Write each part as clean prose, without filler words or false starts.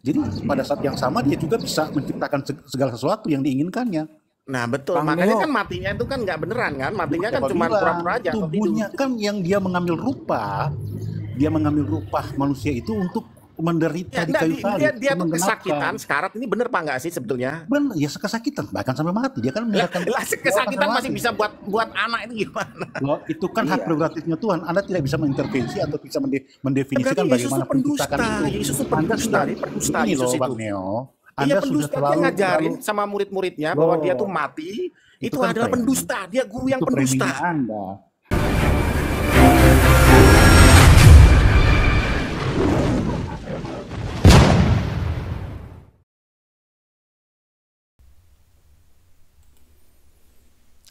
Jadi pada saat yang sama dia juga bisa menciptakan segala sesuatu yang diinginkannya. Nah betul, makanya kan matinya itu kan nggak beneran kan, matinya kan cuma pura-pura aja. Tubuhnya kan yang dia mengambil rupa manusia itu untuk menderita di kayu salib. Dia tuh kesakitan sekarat, ini bener pak nggak sih sebetulnya? Bener, ya kesakitan, bahkan sampai mati. Dia kan menyerahkan kesakitan masih bisa buat anak itu gimana? Loh, itu kan hak prerogatifnya Tuhan. Anda tidak bisa mengintervensi atau bisa mendefinisikan bagaimana penciptakan itu. Yesus itu pendusta, ini loh Bang Neo. Anda sudah terlalu ngajarin sama murid-muridnya bahwa dia tuh mati, itu kan adalah pendusta, dia guru yang pendusta. Anda.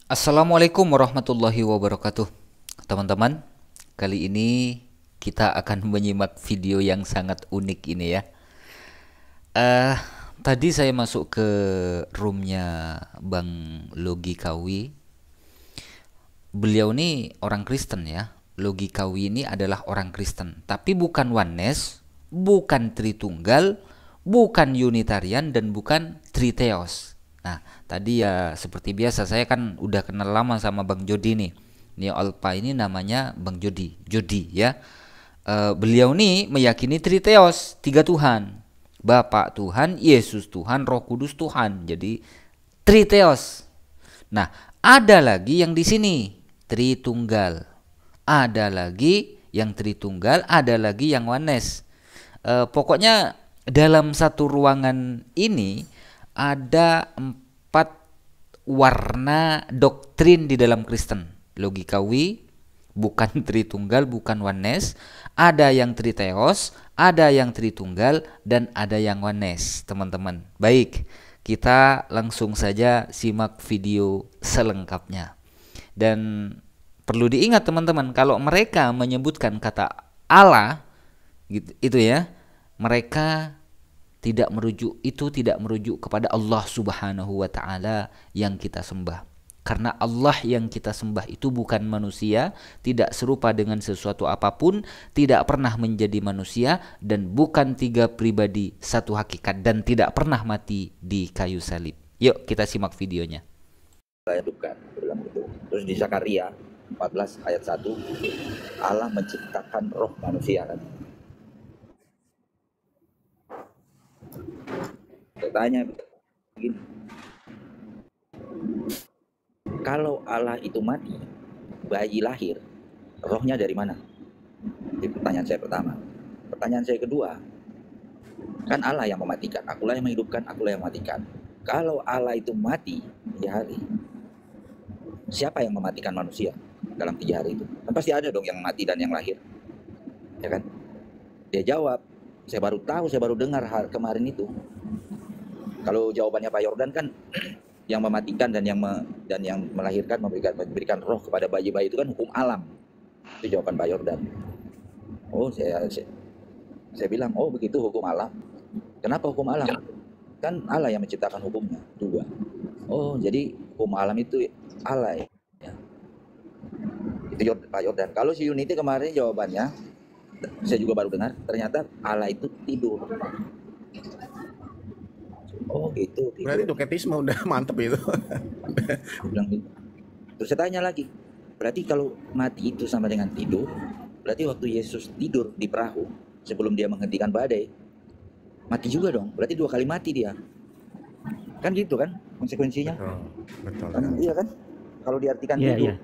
Assalamualaikum warahmatullahi wabarakatuh. Teman-teman, kali ini kita akan menyimak video yang sangat unik ini ya. Tadi saya masuk ke roomnya Bang Logi Kawi. Beliau ini orang Kristen ya. Logi Kawi ini adalah orang Kristen, tapi bukan oneness, bukan Tritunggal, bukan Unitarian, dan bukan Triteos. Nah, tadi ya seperti biasa saya kan udah kenal lama sama Bang Jody nih. Neo Alpha ini namanya Bang Jody ya. Beliau nih meyakini Triteos, 3 Tuhan. Bapa Tuhan, Yesus Tuhan, Roh Kudus Tuhan. Jadi Triteos. Nah, ada lagi yang di sini Tritunggal. Ada lagi yang Tritunggal, ada lagi yang oneness. Pokoknya dalam satu ruangan ini ada 4 warna doktrin di dalam Kristen. Logikawi, bukan Tritunggal, bukan oneness. Ada yang Triteos, ada yang Tritunggal, dan ada yang oneness, teman-teman. Baik, kita langsung saja simak video selengkapnya. Dan perlu diingat teman-teman, kalau mereka menyebutkan kata Allah gitu, itu ya, mereka tidak merujuk kepada Allah Subhanahu wa taala yang kita sembah. Karena Allah yang kita sembah itu bukan manusia, tidak serupa dengan sesuatu apapun, tidak pernah menjadi manusia, dan bukan 3 pribadi satu hakikat, dan tidak pernah mati di kayu salib. Yuk kita simak videonya. Terus di Zakaria 14 ayat 1, Allah menciptakan roh manusia kan. Saya tanya begini, kalau Allah itu mati, bayi lahir, rohnya dari mana? Itu pertanyaan saya pertama. Pertanyaan saya kedua, kan Allah yang mematikan, akulah yang menghidupkan, akulah yang mematikan. Kalau Allah itu mati 3 hari, siapa yang mematikan manusia dalam 3 hari itu? Kan pasti ada dong yang mati dan yang lahir, ya kan? Dia jawab, saya baru tahu, saya baru dengar kemarin itu. Kalau jawabannya Pak Yordan kan yang mematikan dan yang melahirkan, memberikan roh kepada bayi-bayi itu kan hukum alam. Itu jawaban Pak Yordan. Oh, saya bilang, oh begitu hukum alam. Kenapa hukum alam? Kan Allah yang menciptakan hukumnya juga. Oh, jadi hukum alam itu Allah ya. Itu Pak Yordan. Kalau si Unity kemarin jawabannya, saya juga baru dengar, ternyata Allah itu tidur. Oh gitu. Berarti doketisme udah mantep itu. Bilang gitu. Terus saya tanya lagi, berarti kalau mati itu sama dengan tidur, berarti waktu Yesus tidur di perahu sebelum dia menghentikan badai, mati juga dong. Berarti 2 kali mati dia. Kan gitu kan konsekuensinya? Betul. Kan, iya kan? Kalau diartikan tidur. Iya.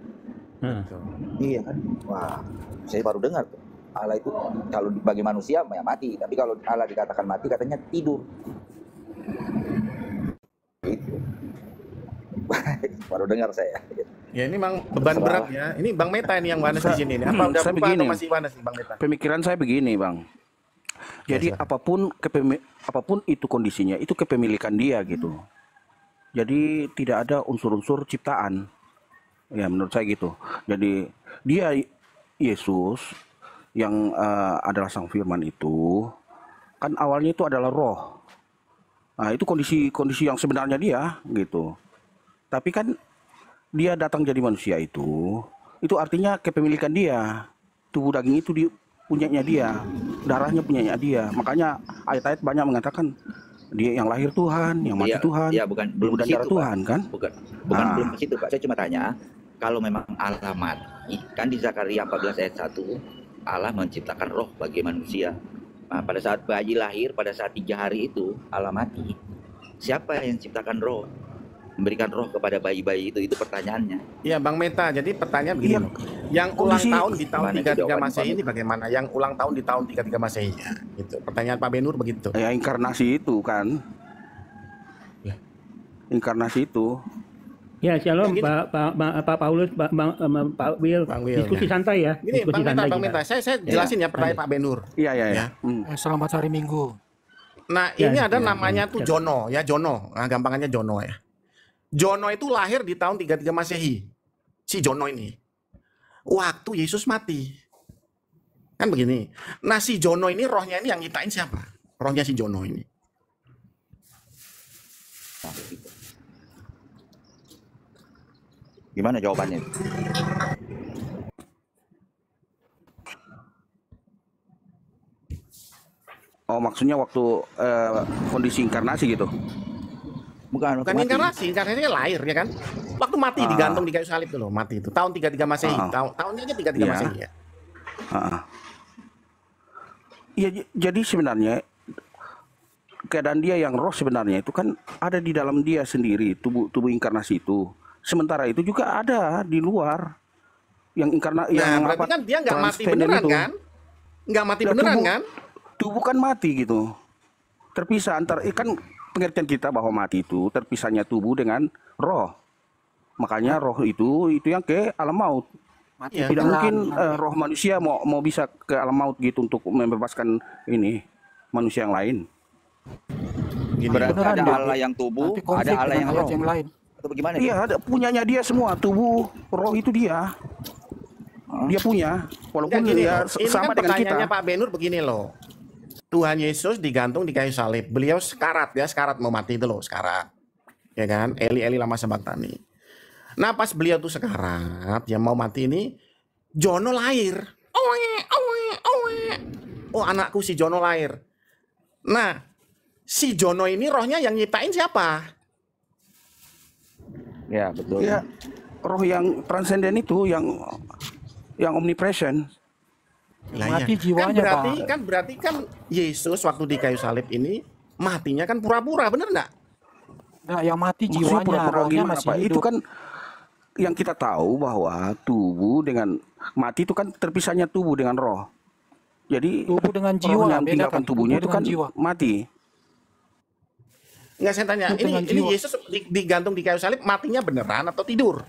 Iya kan? Wah, saya baru dengar tuh. Allah itu kalau bagi manusia ya mati, tapi kalau Allah dikatakan mati katanya tidur. Itu baru dengar saya. Ya ini memang beban berat ya. Ini Bang Meta ini yang Wanes di sini. Apa udah berubah atau masih Wanes Bang Meta? Pemikiran saya begini Bang. Jadi apapun itu kondisinya, itu kepemilikan dia gitu. Jadi tidak ada unsur-unsur ciptaan. Ya menurut saya gitu. Jadi dia Yesus yang adalah Sang Firman itu kan awalnya itu adalah roh. Nah, itu kondisi yang sebenarnya dia gitu. Tapi kan dia datang jadi manusia itu artinya kepemilikan dia. Tubuh daging itu punyanya dia. darahnya punyanya dia. Makanya ayat-ayat banyak mengatakan dia yang lahir Tuhan, yang mati Tuhan. Iya, bukan belum dan ke situ, darah Tuhan Pak. kan? Bukan belum ke situ, Pak. Saya cuma tanya, kalau memang Allah mati, kan di Zakaria 14 ayat 1, Allah menciptakan roh bagi manusia. Nah, pada saat bayi lahir, pada saat 3 hari itu Allah mati. Siapa yang menciptakan roh? Memberikan roh kepada bayi-bayi itu pertanyaannya. Iya Bang Meta, jadi pertanyaan begini loh. Yang ulang tahun di tahun 33 Masehi ini bagaimana? Yang ulang tahun di tahun 33 Masehi ya, gitu. Pertanyaan Pak Benur begitu. Ya inkarnasi itu kan. Inkarnasi itu. Ya, shalom Pak Paulus, Pak Will. Diskusi santai ya. Gini, Diskusi Bang Meta, saya jelasin ya pertanyaan Pak Benur. Iya. Selamat hari Minggu. Nah, ini ada namanya tuh Jono, ya Jono. Nah, gampangannya Jono ya. Jono itu lahir di tahun 33 Masehi. Si Jono ini. Waktu Yesus mati. Kan begini. Nah, si Jono ini rohnya ini yang nyiptain siapa? Rohnya si Jono ini. Gimana jawabannya? Oh, maksudnya waktu kondisi inkarnasi gitu. Bukan inkarnasi lahir ya kan. Waktu mati digantung di kayu salib itu loh, mati itu. Tahun 33 Masehi. Tahunnya aja 33 Masehi ya. Iya, jadi sebenarnya keadaan dia yang roh sebenarnya itu kan ada di dalam dia sendiri, tubuh inkarnasi itu. Sementara itu juga ada di luar yang inkarnasi yang berarti kan dia nggak mati beneran itu. Kan? Nggak mati beneran kan? Tubuh kan mati gitu. Terpisah antar kan pengertian kita bahwa mati itu terpisahnya tubuh dengan roh. Makanya roh itu yang ke alam maut. Tidak mungkin roh manusia mau bisa ke alam maut gitu untuk membebaskan ini manusia yang lain. Berarti ada Allah yang tubuh, ada Allah yang roh. Yang lain. Atau bagaimana? Iya, ada punyanya dia semua, tubuh, roh itu dia. Dia punya, walaupun dia sama kan dengan kita. Pertanyaannya Pak Benur begini loh. Tuhan Yesus digantung di kayu salib. Beliau sekarat mau mati itu loh, sekarat. Ya kan? Eli lama sabachthani. Nah, pas beliau tuh sekarat, yang mau mati ini, Jono lahir. Oh, anakku si Jono lahir. Nah, si Jono ini rohnya yang nyiptain siapa? Ya, betul. Ya, roh yang transenden itu, yang omnipresent. Mati jiwanya, berarti kan Yesus waktu di kayu salib ini matinya kan pura-pura, bener nggak? Nah, yang mati jiwanya, rohnya masih hidup. Itu kan yang kita tahu bahwa tubuh dengan mati itu kan terpisahnya tubuh dengan roh. Jadi tubuh dengan jiwa yang tinggalkan tubuhnya itu kan jiwa. Mati. Nggak, saya tanya, ini Yesus digantung di kayu salib matinya beneran atau tidur?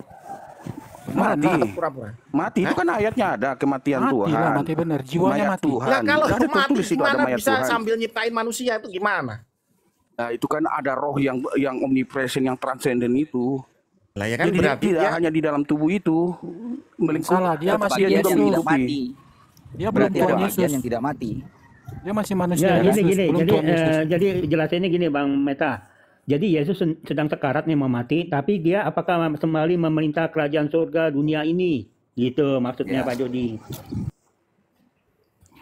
Mati. Pura-pura. Mati itu kan ayatnya ada kematian Tuhan. Mati bener, jiwanya mati. Nah, kalau mati gimana bisa sambil nyiptain manusia itu gimana? Nah, itu kan ada roh yang omnipresent, yang transenden itu. Lah ya kan, jadi berarti tidak hanya di dalam tubuh itu. Salah, dia masih juga tidak mati. Dia belum Tuhan Yesus yang tidak mati. Dia masih manusia. Ya, gini. Jadi jelasinnya gini Bang Meta. Jadi Yesus sedang sekarat nih mau mati, tapi dia apakah kembali memerintah kerajaan surga dunia ini? Gitu maksudnya Pak Jody.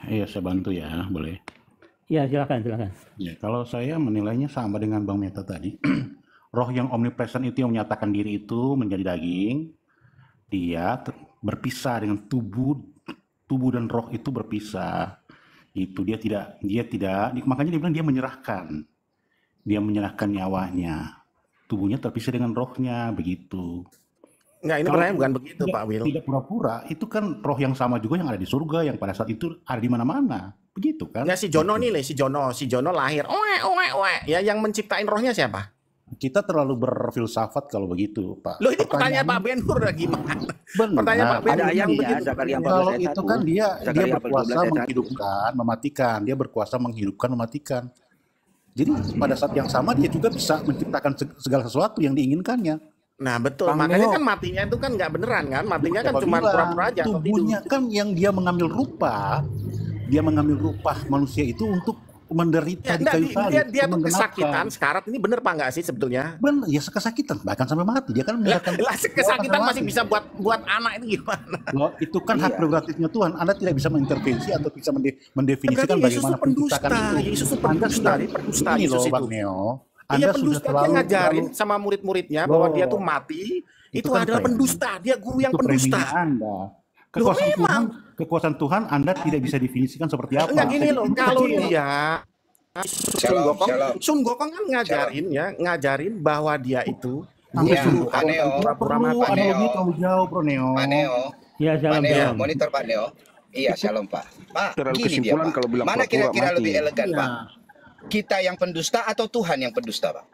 Iya, saya bantu ya, boleh. Ya, silakan. Ya, kalau saya menilainya sama dengan Bang Meta tadi. Roh yang omnipresent itu yang menyatakan diri itu menjadi daging. Dia berpisah dengan tubuh dan roh itu berpisah. Itu dia tidak makanya dia bilang dia menyerahkan. Dia menyerahkan nyawanya. Tubuhnya terpisah dengan rohnya, begitu. Enggak, ini pertanyaan bukan begitu, Pak Will. Tidak pura-pura, itu kan roh yang sama juga yang ada di surga, yang pada saat itu ada di mana-mana. Begitu kan? Ya, si Jono nih, si Jono lahir. Ya, yang menciptain rohnya siapa? Kita terlalu berfilsafat kalau begitu, Pak. Loh, ini pertanyaan Pak Benur gimana? Pertanyaan Pak Benur. Ada yang begitu. Kalau itu kan dia berkuasa menghidupkan, mematikan. Dia berkuasa menghidupkan, mematikan. Jadi pada saat yang sama dia juga bisa menciptakan segala sesuatu yang diinginkannya. Nah, betul. Makanya kan matinya itu kan nggak beneran kan? Matinya kan cuma pura-pura aja. Tubuhnya kan yang dia mengambil rupa manusia itu untuk menderita di enggak, kayu salib, dia tuh menggenapkan. kesakitan sekarat ini bener Pak nggak sih sebetulnya? Benar, ya kesakitan bahkan sampai mati. Dia kan meninggalkan Lah kesakitan masih bisa buat anak itu gimana? loh, itu kan hak Iya. prerogatifnya Tuhan. Anda tidak bisa mengintervensi atau bisa mendefinisikan Berarti Yesus bagaimana tuh pendusta, pendustakan itu. Yesus tuh Anda pendusta, sudah dia pendusta ini Yesus loh, itu. Bang Neo. Iya Anda sudah pendusta, dia terlalu ngajarin sama murid-muridnya bahwa dia tuh loh, mati, itu kan adalah premi. pendusta, dia guru yang Itu preminya pendusta. Anda. Loh Kekuasaan Tuhan Anda tidak bisa definisikan seperti apa. Enggak gini loh, Itu kalau kecil. dia Shalom, shalom. Sun Gokong kan ngajarin bahwa dia itu Ya, guru Pak Neo. pura-pura Perlu mati. analogi terlalu jauh, Bro Neo. Pak Neo, Ya, Pak salam Neo, salam. monitor Pak Neo. Iya, shalom Pak. Pak, Terlalu gini dia kesimpulan Pak. kalau bilang Mana pura-pura kira-kira mati. lebih elegan Iya. Pak? Kita yang pendusta atau Tuhan yang pendusta Pak?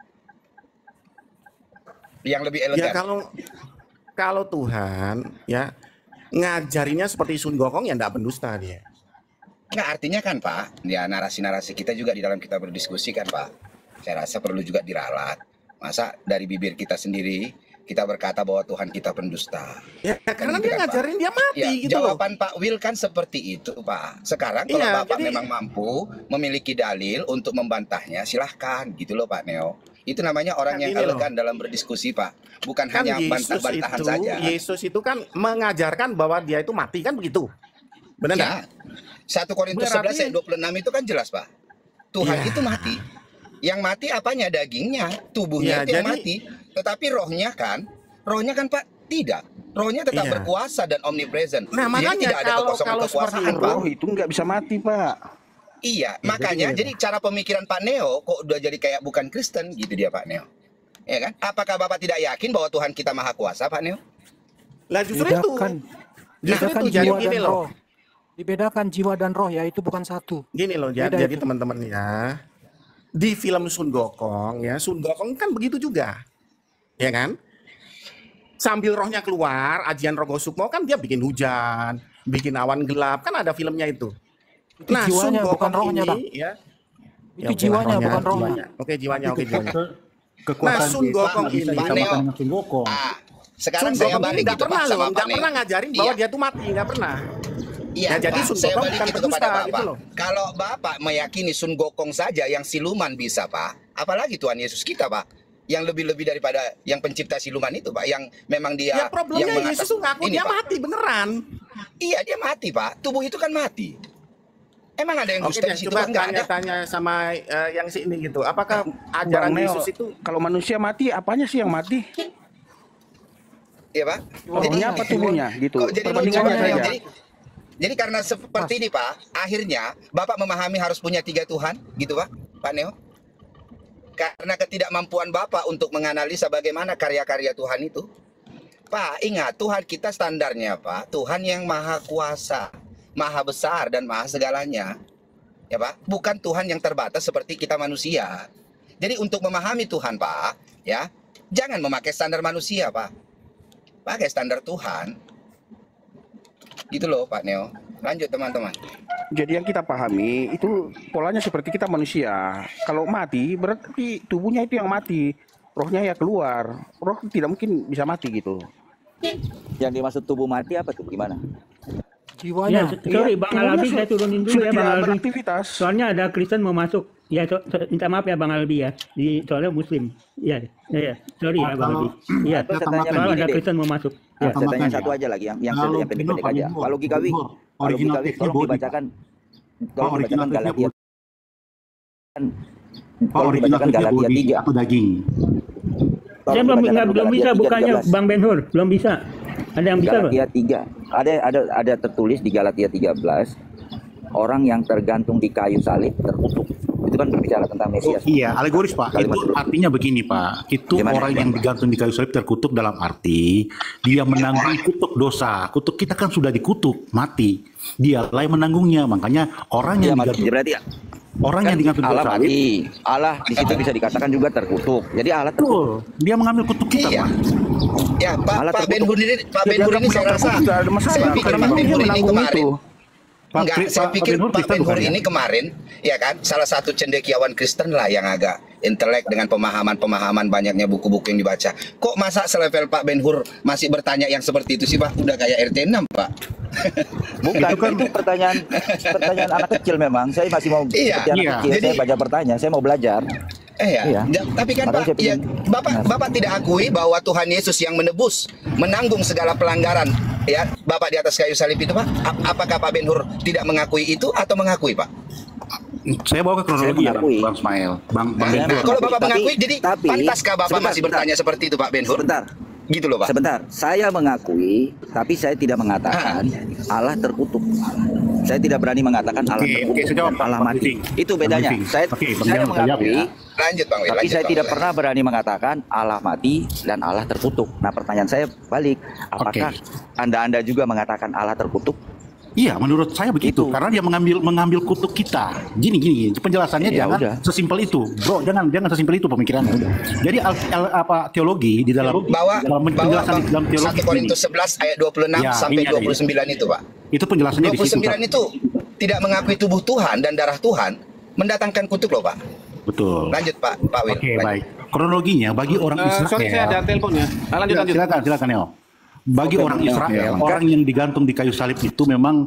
Yang lebih Ya elegan. kalau Tuhan ya ngajarinnya seperti Sun Gokong ya enggak pendusta dia. Nggak, artinya kan Pak, ya narasi-narasi kita juga di dalam kita berdiskusi kan Pak. Saya rasa perlu juga diralat. Masa dari bibir kita sendiri kita berkata bahwa Tuhan kita pendusta. Ya karena gitu dia kan, Pak? ngajarin dia mati Ya, gitu loh. jawaban Pak Will kan seperti itu Pak. Sekarang kalau Iya, Bapak jadi- memang mampu memiliki dalil untuk membantahnya, silahkan gitu loh Pak Neo. Itu namanya orang Kan yang ini loh. elegan dalam berdiskusi Pak. Bukan Kan hanya Yesus bantah-bantahan itu, saja. Yesus itu kan mengajarkan bahwa dia itu mati kan begitu. Benar enggak? Ya, 1 Korintus 11 Berarti- ayat 26 itu kan jelas Pak. Tuhan Iya. itu mati. Yang mati apanya? Dagingnya, tubuhnya Iya, itu yang jadi- mati. Tetapi rohnya kan Pak tidak. Rohnya tetap Iya. berkuasa dan omnipresent. Nah, Jadi makanya tidak ada kalau kekosongan seperti kekuasaan itu, Pak. Roh itu nggak bisa mati, Pak. Iya, makanya jadi cara pemikiran Pak Neo kok udah jadi kayak bukan Kristen gitu dia Pak Neo. Ya kan? Apakah Bapak tidak yakin bahwa Tuhan kita Maha Kuasa Pak Neo? Lah justru itu. Bedakan. Justru Bedakan itu jadi jiwa gini dan loh. roh. Dibedakan jiwa dan roh ya, itu bukan satu. Gini loh, Beda jadi itu. teman-teman ya. Di film Sun Gokong ya, Sun Gokong kan begitu juga. Ya kan? Sambil rohnya keluar, Ajian Rogo Sukmo kan dia bikin hujan, bikin awan gelap, kan ada filmnya itu. Itu jiwanya, bukan rohnya, Bang. ya. Itu oke, jiwanya, bukan rohnya. jiwanya. Oke, jiwanya, oke jiwanya. Kekuasaan Nah, Sun Yesus Gokong nggak bisa ini- Pak disamakan Neo. dengan Sun Gokong. Ah, sekarang Sun saya Gokong ini balik nggak gitu pernah Pak loh, sama Pak nggak Neo. pernah ngajarin bahwa Iya. dia tuh mati, nggak pernah. Iya, Nah, jadi Pak, Sun saya Gokong balik bukan itu pendusta, kepada Bapak. gitu loh. Kalau Bapak meyakini Sun Gokong saja yang siluman bisa, Pak, apalagi Tuhan Yesus kita, Pak, yang lebih-lebih daripada yang pencipta siluman itu, Pak, yang memang dia Ya problemnya yang Yesus tuh ngaku ini, dia Pak. mati beneran. Iya, dia mati, Pak. Tubuh itu kan mati. Emang ada yang Oke dusta deh, di situ? coba Pak? Nggak ada. tanya-tanya sama yang si ini gitu. Apakah ajaran Bang Neo, Yesus itu kalau manusia mati, apanya sih yang mati? Iya, Pak. Rohnya apa tubuhnya? Gitu. Kok jadi Perbandingannya lucu, Pak, saja. Jadi karena seperti ini Pak, akhirnya Bapak memahami harus punya 3 Tuhan, gitu Pak Neo? Karena ketidakmampuan Bapak untuk menganalisa bagaimana karya-karya Tuhan itu. Pak, ingat Tuhan kita standarnya Pak, Tuhan yang maha kuasa, maha besar dan maha segalanya. Ya Pak, bukan Tuhan yang terbatas seperti kita manusia. Jadi untuk memahami Tuhan Pak, ya, jangan memakai standar manusia Pak. Pakai standar Tuhan. Gitu loh Pak Neo. Lanjut teman-teman. Jadi yang kita pahami itu polanya seperti kita manusia. Kalau mati berarti tubuhnya itu yang mati, rohnya ya keluar. Roh tidak mungkin bisa mati gitu. Yang dimaksud tubuh mati apa tuh? Gimana? Jiwanya. Ya, sorry Bang tubuhnya Albi, saya turunin dulu sudah ya Bang tidak Albi. beraktivitas. Soalnya ada Kristen mau masuk. Ya, minta maaf ya Bang Albi ya. Soalnya Muslim. Iya, ya. Sorry ya Bang Albi. Iya, Atau saya tanya soalnya begini ada deh. Kristen mau masuk. Ya. Saya tanya Tambahkan satu ya. aja lagi yang Kalau pendek-pendek Pak aja. Benhur, Kalau Gikawi, Benhur, kalau original Gikawi teksnya tolong body, dibacakan Pak, original teksnya Galatia. body. Pak, Tolong original dibacakan teksnya Galatia body 3. atau daging? Saya belum bisa bukanya Bang Benhur, belum bisa. Ada yang bisa loh. Galatia 3. Ada tertulis di Galatia 13, orang yang tergantung di kayu salib terkutuk. Itu kan berbicara tentang Mesias. Iya, alegoris Pak. Kalimat Itu artinya begini Pak. Itu Gimana? orang yang digantung di kayu salib terkutuk dalam arti dia menanggung kutuk dosa. Kutuk kita kan sudah dikutuk, mati. Dialah yang menanggungnya. Makanya orang Dia yang mati. digantung Berarti orang yang digantung di Allah kayu salib, mati. Allah di situ bisa dikatakan juga terkutuk. Jadi Allah terkutuk. betul. Dia mengambil kutuk kita Iya. Pak. Ya Malah Pak terkutuk. Ben-Hur ini, saya rasa, Tidak ada masalah. saya pikir Karena Pak dia Ben-Hur ini menanggung kemarin. itu. Enggak, saya pikir Ben-Hur Pak Kristen Ben-Hur bukan ya? ini kemarin, ya kan, salah satu cendekiawan Kristen lah yang agak intelek dengan pemahaman banyaknya buku-buku yang dibaca. Kok masa selevel Pak Ben-Hur masih bertanya yang seperti itu sih Pak? Udah kayak RT 6 Pak. Bukan, Itu kan itu pertanyaan anak kecil memang. Saya masih mau Iya, seperti anak iya. kecil, Jadi saya baca pertanyaan, saya mau belajar. ya, Iya. tapi kan Makanya Pak, saya ya, pengen Bapak tidak akui bahwa Tuhan Yesus yang menebus, menanggung segala pelanggaran ya Bapak di atas kayu salib itu, Pak. Apakah Pak Ben-Hur tidak mengakui itu atau mengakui, Pak? saya bawa ke kronologi ya, mengakui. Bang Ismail. Bang Saya Ben-Hur. Nah, kalau Bapak Tapi- mengakui, jadi tapi- pantaskah Bapak sebentar, masih bertanya seperti itu, Pak Ben-Hur? Sebentar. Gitu loh, Pak. Sebentar, saya mengakui, tapi saya tidak mengatakan Allah terkutuk. Saya tidak berani mengatakan Allah Oke, terkutuk saya jawab, dan Allah Bang mati. Living. Itu Bang bedanya. Living. Saya, Oke, Bang saya Living, jawab mengakui, ya. Lanjut, Bang Wil. tapi Lanjut, saya Bang tidak Wil. pernah berani mengatakan Allah mati dan Allah terkutuk. Nah, pertanyaan saya balik, apakah Anda juga mengatakan Allah terkutuk? Iya, menurut saya begitu. Itu. Karena dia mengambil kutuk kita. Gini, penjelasannya Ya jangan udah. sesimpel itu, bro. Jangan sesimpel itu pemikirannya. Jadi teologi di dalam Bawa penjelasan di dalam teologi 1 Korintus 11 ayat 26 Ya, sampai ini ada 29 itu, Pak. itu penjelasannya di situ. 29 itu tidak mengakui tubuh Tuhan dan darah Tuhan mendatangkan kutuk loh, Pak. Betul. Lanjut, Pak Wil. Oke, Lanjut. baik. Kronologinya bagi orang Israel. Sorry, saya ada telepon ya. Lanjut. Silakan Neo. Bagi orang Israel, orang yang digantung di kayu salib itu memang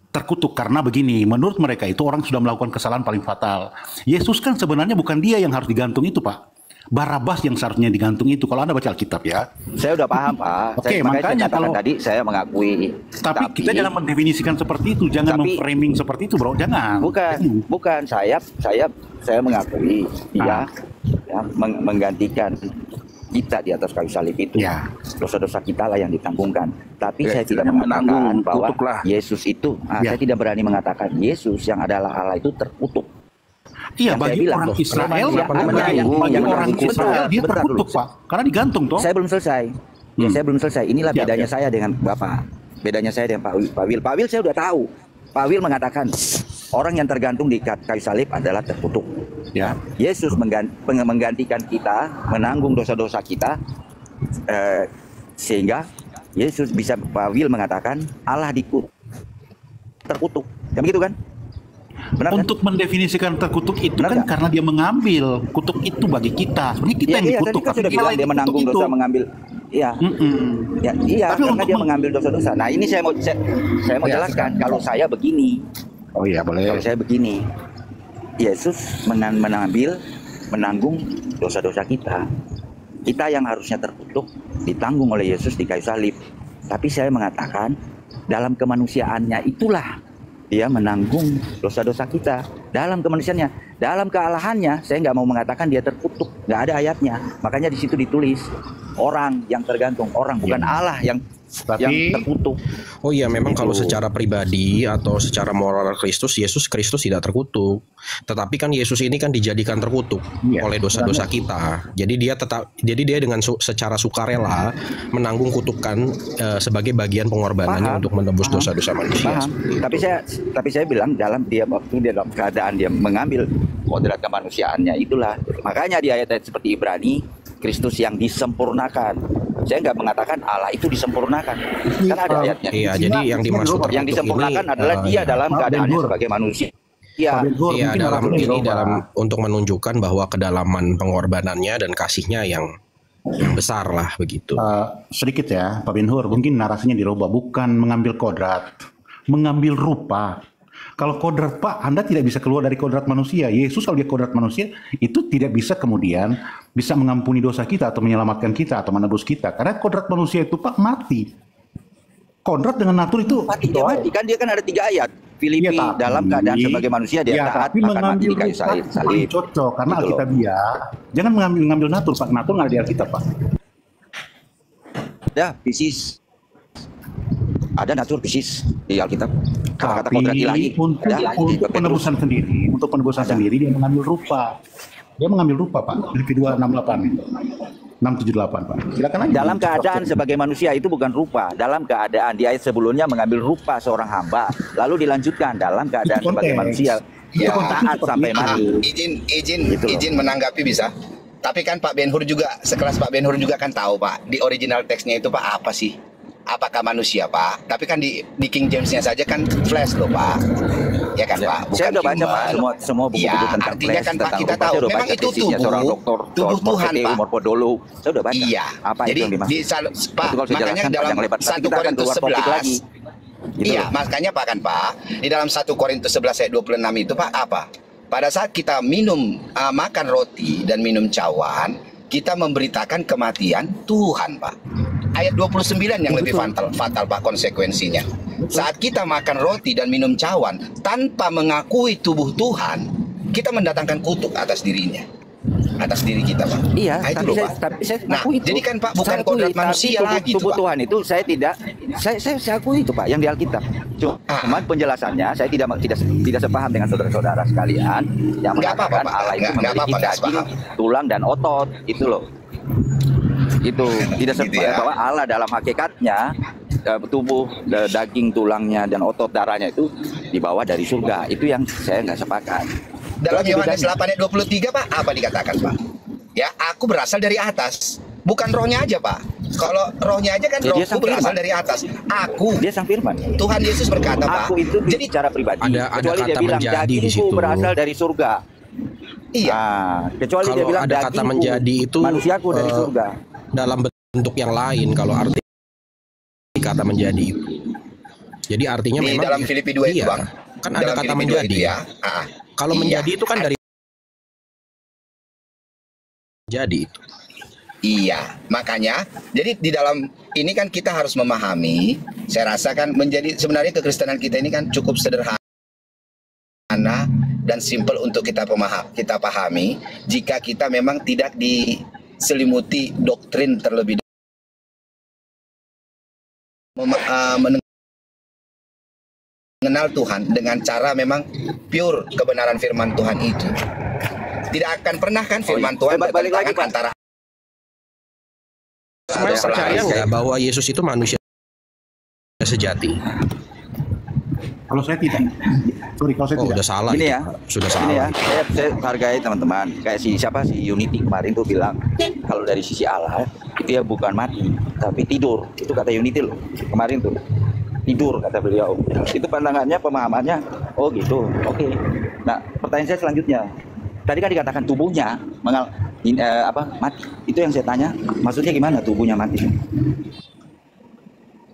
terkutuk karena begini, menurut mereka itu orang sudah melakukan kesalahan paling fatal. Yesus kan sebenarnya bukan dia yang harus digantung itu, Pak. Barabas yang seharusnya digantung itu. Kalau Anda baca Alkitab ya. Saya udah paham, Pak. Oke, Makanya makanya saya katakan kalau- tadi saya mengakui. Tapi kita jangan mendefinisikan seperti itu, jangan Tapi- memframing seperti itu, bro. Jangan. Bukan. Saya mengakui dia menggantikan kita di atas kayu salib itu. Ya. Dosa-dosa kita lah yang ditanggungkan. Tapi Ya, saya tidak istilahnya mengatakan menanggung, bahwa kutuk lah. Yesus itu, Ya. saya tidak berani mengatakan Yesus yang adalah Allah itu terkutuk. Iya, Yang saya bagi bilang, orang loh, Israel, manusia bagi menanggung, orang menanggung. Israel dia Sebentar terkutuk, dulu. Pak. Karena digantung, toh. Saya belum selesai. Ya, saya belum selesai. Inilah Siap, bedanya siap. saya dengan Bapak. Bedanya saya dengan Pak Wil. Pak Wil saya udah tahu. Pak Wil mengatakan orang yang tergantung di kayu salib adalah terkutuk. Ya. Yesus menggantikan kita, menanggung dosa-dosa kita, sehingga Yesus bisa, Pak Wil mengatakan Allah terkutuk. Ya begitu kan? Benar kan? Untuk mendefinisikan terkutuk itu Benar kan nggak? karena dia mengambil kutuk itu bagi kita. Sebenarnya kita yang Iya, dikutuk. tadi kan tapi sudah bilang dia menanggung dosa, mengambil. Iya. Ya, iya, Tapi karena untuk dia mengambil dosa-dosa. Nah, ini saya mau Ya, jelaskan. Kalau saya begini, Oh iya, boleh. kalau saya begini, Yesus menanggung dosa-dosa kita. Kita yang harusnya terkutuk ditanggung oleh Yesus di kayu salib. Tapi saya mengatakan dalam kemanusiaannya itulah dia menanggung dosa-dosa kita dalam kemanusiaannya, dalam kealahannya. Saya nggak mau mengatakan dia terkutuk, nggak ada ayatnya. Makanya di situ ditulis orang yang tergantung, orang bukan Allah yang Tapi- terkutuk. Oh iya, memang kalau Gitu. secara pribadi atau secara moral Yesus Kristus tidak terkutuk. Tetapi kan Yesus ini kan dijadikan terkutuk Iya. oleh dosa-dosa kita. Jadi dia dengan secara sukarela menanggung kutukan sebagai bagian pengorbanannya Paham. untuk menebus Paham. dosa-dosa manusia. Paham. Gitu. Tapi saya bilang dalam keadaan dia mengambil kodrat kemanusiaannya itulah. Makanya di ayat-ayat seperti Ibrani, Kristus yang disempurnakan. Saya nggak mengatakan Allah itu disempurnakan. Kan ada ayatnya. Iya, jadi yang dimaksud Yang terkutuk disempurnakan ini, adalah dia dalam Pak keadaannya Ben-Hur. sebagai manusia. Iya. Pak Ben-Hur, Iya, mungkin dalam narasinya ini dirubah. dalam untuk menunjukkan bahwa kedalaman pengorbanannya dan kasihnya yang besar lah begitu. Sedikit ya, Pak Ben-Hur, mungkin narasinya dirubah, bukan mengambil kodrat, mengambil rupa. Kalau kodrat, Pak, Anda tidak bisa keluar dari kodrat manusia. Yesus kalau dia kodrat manusia, itu tidak bisa kemudian bisa mengampuni dosa kita atau menyelamatkan kita atau menebus kita. Karena kodrat manusia itu, Pak, mati. Kodrat dengan natur itu Dia mati. Kan dia kan ada 3 ayat. Filipi Iya, tapi- dalam keadaan sebagai manusia dia ya, taat tapi akan mati mengambil di kayu rupa salib. itu paling cocok karena Gitu loh. Alkitabiah. Jangan mengambil natur, Pak. Natur nggak ada di Alkitab, Pak. Ya, pisis. Ada natur pisis di Alkitab. Kata-kata Tapi kodrat ilahi. untuk Ada di Petrus. penebusan sendiri, untuk penebusan sendiri dia mengambil rupa. Dia mengambil rupa, Pak. Filipi 678, Pak. Silakan aja. Dalam keadaan sebagai manusia itu bukan rupa. Dalam keadaan di ayat sebelumnya mengambil rupa seorang hamba. Lalu dilanjutkan dalam keadaan Itu konteks. sebagai manusia. Itu Ya, konteksnya taat seperti sampai itu. mati. Gitu loh. Izin menanggapi bisa. Tapi kan Pak Ben-Hur juga, sekelas Pak Ben-Hur juga kan tahu, Pak, di original teksnya itu, Pak, apa sih? Apakah manusia, Pak? Tapi kan di King James-nya saja kan flash loh, Pak. Ya kan, Pak? Bukan Saya udah baca human. Pak semua buku-buku Iya, tentang artinya flash, kan, Pak, tentang kita rupa. tahu. Saya udah Memang baca itu tesisnya seorang dokter, tubuh Tuhan, Pak. Morfodolo. Saya udah baca. Iya. Apa Jadi itu yang dimaksud? Pak, Itu kalau saya makanya jelaskan dalam panjang lebar. Tapi 1 kita akan Korintus keluar topik 11, lagi. Gitu Iya, loh. makanya Pak di dalam 1 Korintus 11 ayat 26 itu Pak, apa? Pada saat kita makan roti dan minum cawan, kita memberitakan kematian Tuhan, Pak. Ayat 29 yang lebih fatal Pak, konsekuensinya. Saat kita makan roti dan minum cawan tanpa mengakui tubuh Tuhan, kita mendatangkan kutuk atas dirinya. Atas diri kita, Pak. Iya, Nah, itu tapi loh, saya, Pak. tapi saya Nah, akui itu. jadi kan Pak, bukan Saya akui, kodrat tapi manusia lagi tubuh Pak. Tuhan itu saya tidak, saya akui itu Pak, yang di Alkitab. Cuma penjelasannya saya tidak sepaham dengan saudara-saudara sekalian yang Nggak apa-apa, mengatakan Pak. Allah itu Nggak memiliki apa-apa, nggak daging, sepaham. tulang dan otot, itu loh. Itu tidak Gitu sepaham ya. bahwa Allah dalam hakikatnya tubuh, daging, tulangnya dan otot darahnya itu dibawa dari surga. Itu yang saya nggak sepakat. Dalam Itu Yohanes bedanya. 8 ayat 23 Pak, apa dikatakan Pak? Ya, aku berasal dari atas. Bukan rohnya aja Pak. Kalau rohnya aja kan Ya, dia rohku sang berasal firman. dari atas. Aku, Dia sang firman. Tuhan Yesus berkata Pak. Aku itu Jadi secara pribadi. Ada Kecuali dia kata bilang menjadi di dagingku situ. berasal dari surga. iya, Nah, kecuali dia Kalau bilang ada kata dagingku, menjadi itu manusiaku dari surga. dalam bentuk yang lain kalau arti kata menjadi itu. Jadi artinya di memang dalam Filipi 2 itu iya, Bang. kan ada Dalam kata Filipi 2 menjadi. itu ya. Kalau Iya. menjadi itu kan dari jadi itu. Iya, makanya jadi di dalam ini kan kita harus memahami, saya rasa kan menjadi sebenarnya kekristenan kita ini kan cukup sederhana dan simple untuk kita pahami jika kita memang tidak diselimuti doktrin terlebih dahulu, mengenal Tuhan dengan cara memang pure kebenaran firman Tuhan itu. Tidak akan pernah kan firman Tuhan Balik lagi, bertentangan Pak. antara Saya percaya nggak bahwa Yesus itu manusia sejati? Kalau saya tidak. Sorry, kalau saya Oh, tidak. udah salah Gini itu, ya. Pak. Sudah Ini salah. ya, saya hargai teman-teman. Kayak siapa si Unity kemarin tuh bilang kalau dari sisi Allah itu ya bukan mati, tapi tidur. Itu kata Unity loh. Kemarin tuh tidur kata beliau. Itu pandangannya, pemahamannya. Oh gitu. Oke. Nah, pertanyaan saya selanjutnya. Tadi kan dikatakan tubuhnya mati. Itu yang saya tanya. Maksudnya gimana tubuhnya mati?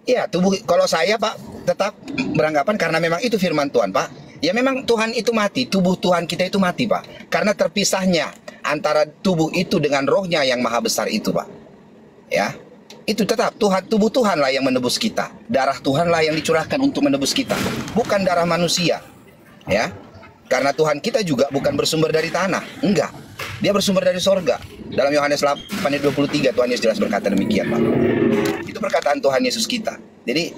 Ya, tubuh kalau saya Pak tetap beranggapan karena memang itu firman Tuhan Pak. Ya memang Tuhan itu mati, tubuh Tuhan kita itu mati Pak. Karena terpisahnya antara tubuh itu dengan rohnya yang maha besar itu Pak. Ya, itu tetap tubuh Tuhan lah yang menebus kita. Darah Tuhan lah yang dicurahkan untuk menebus kita. Bukan darah manusia. Ya, karena Tuhan kita juga bukan bersumber dari tanah. Enggak, dia bersumber dari sorga. Dalam Yohanes 8 ayat 23 Tuhan Yesus jelas berkata demikian Pak. Itu perkataan Tuhan Yesus kita. Jadi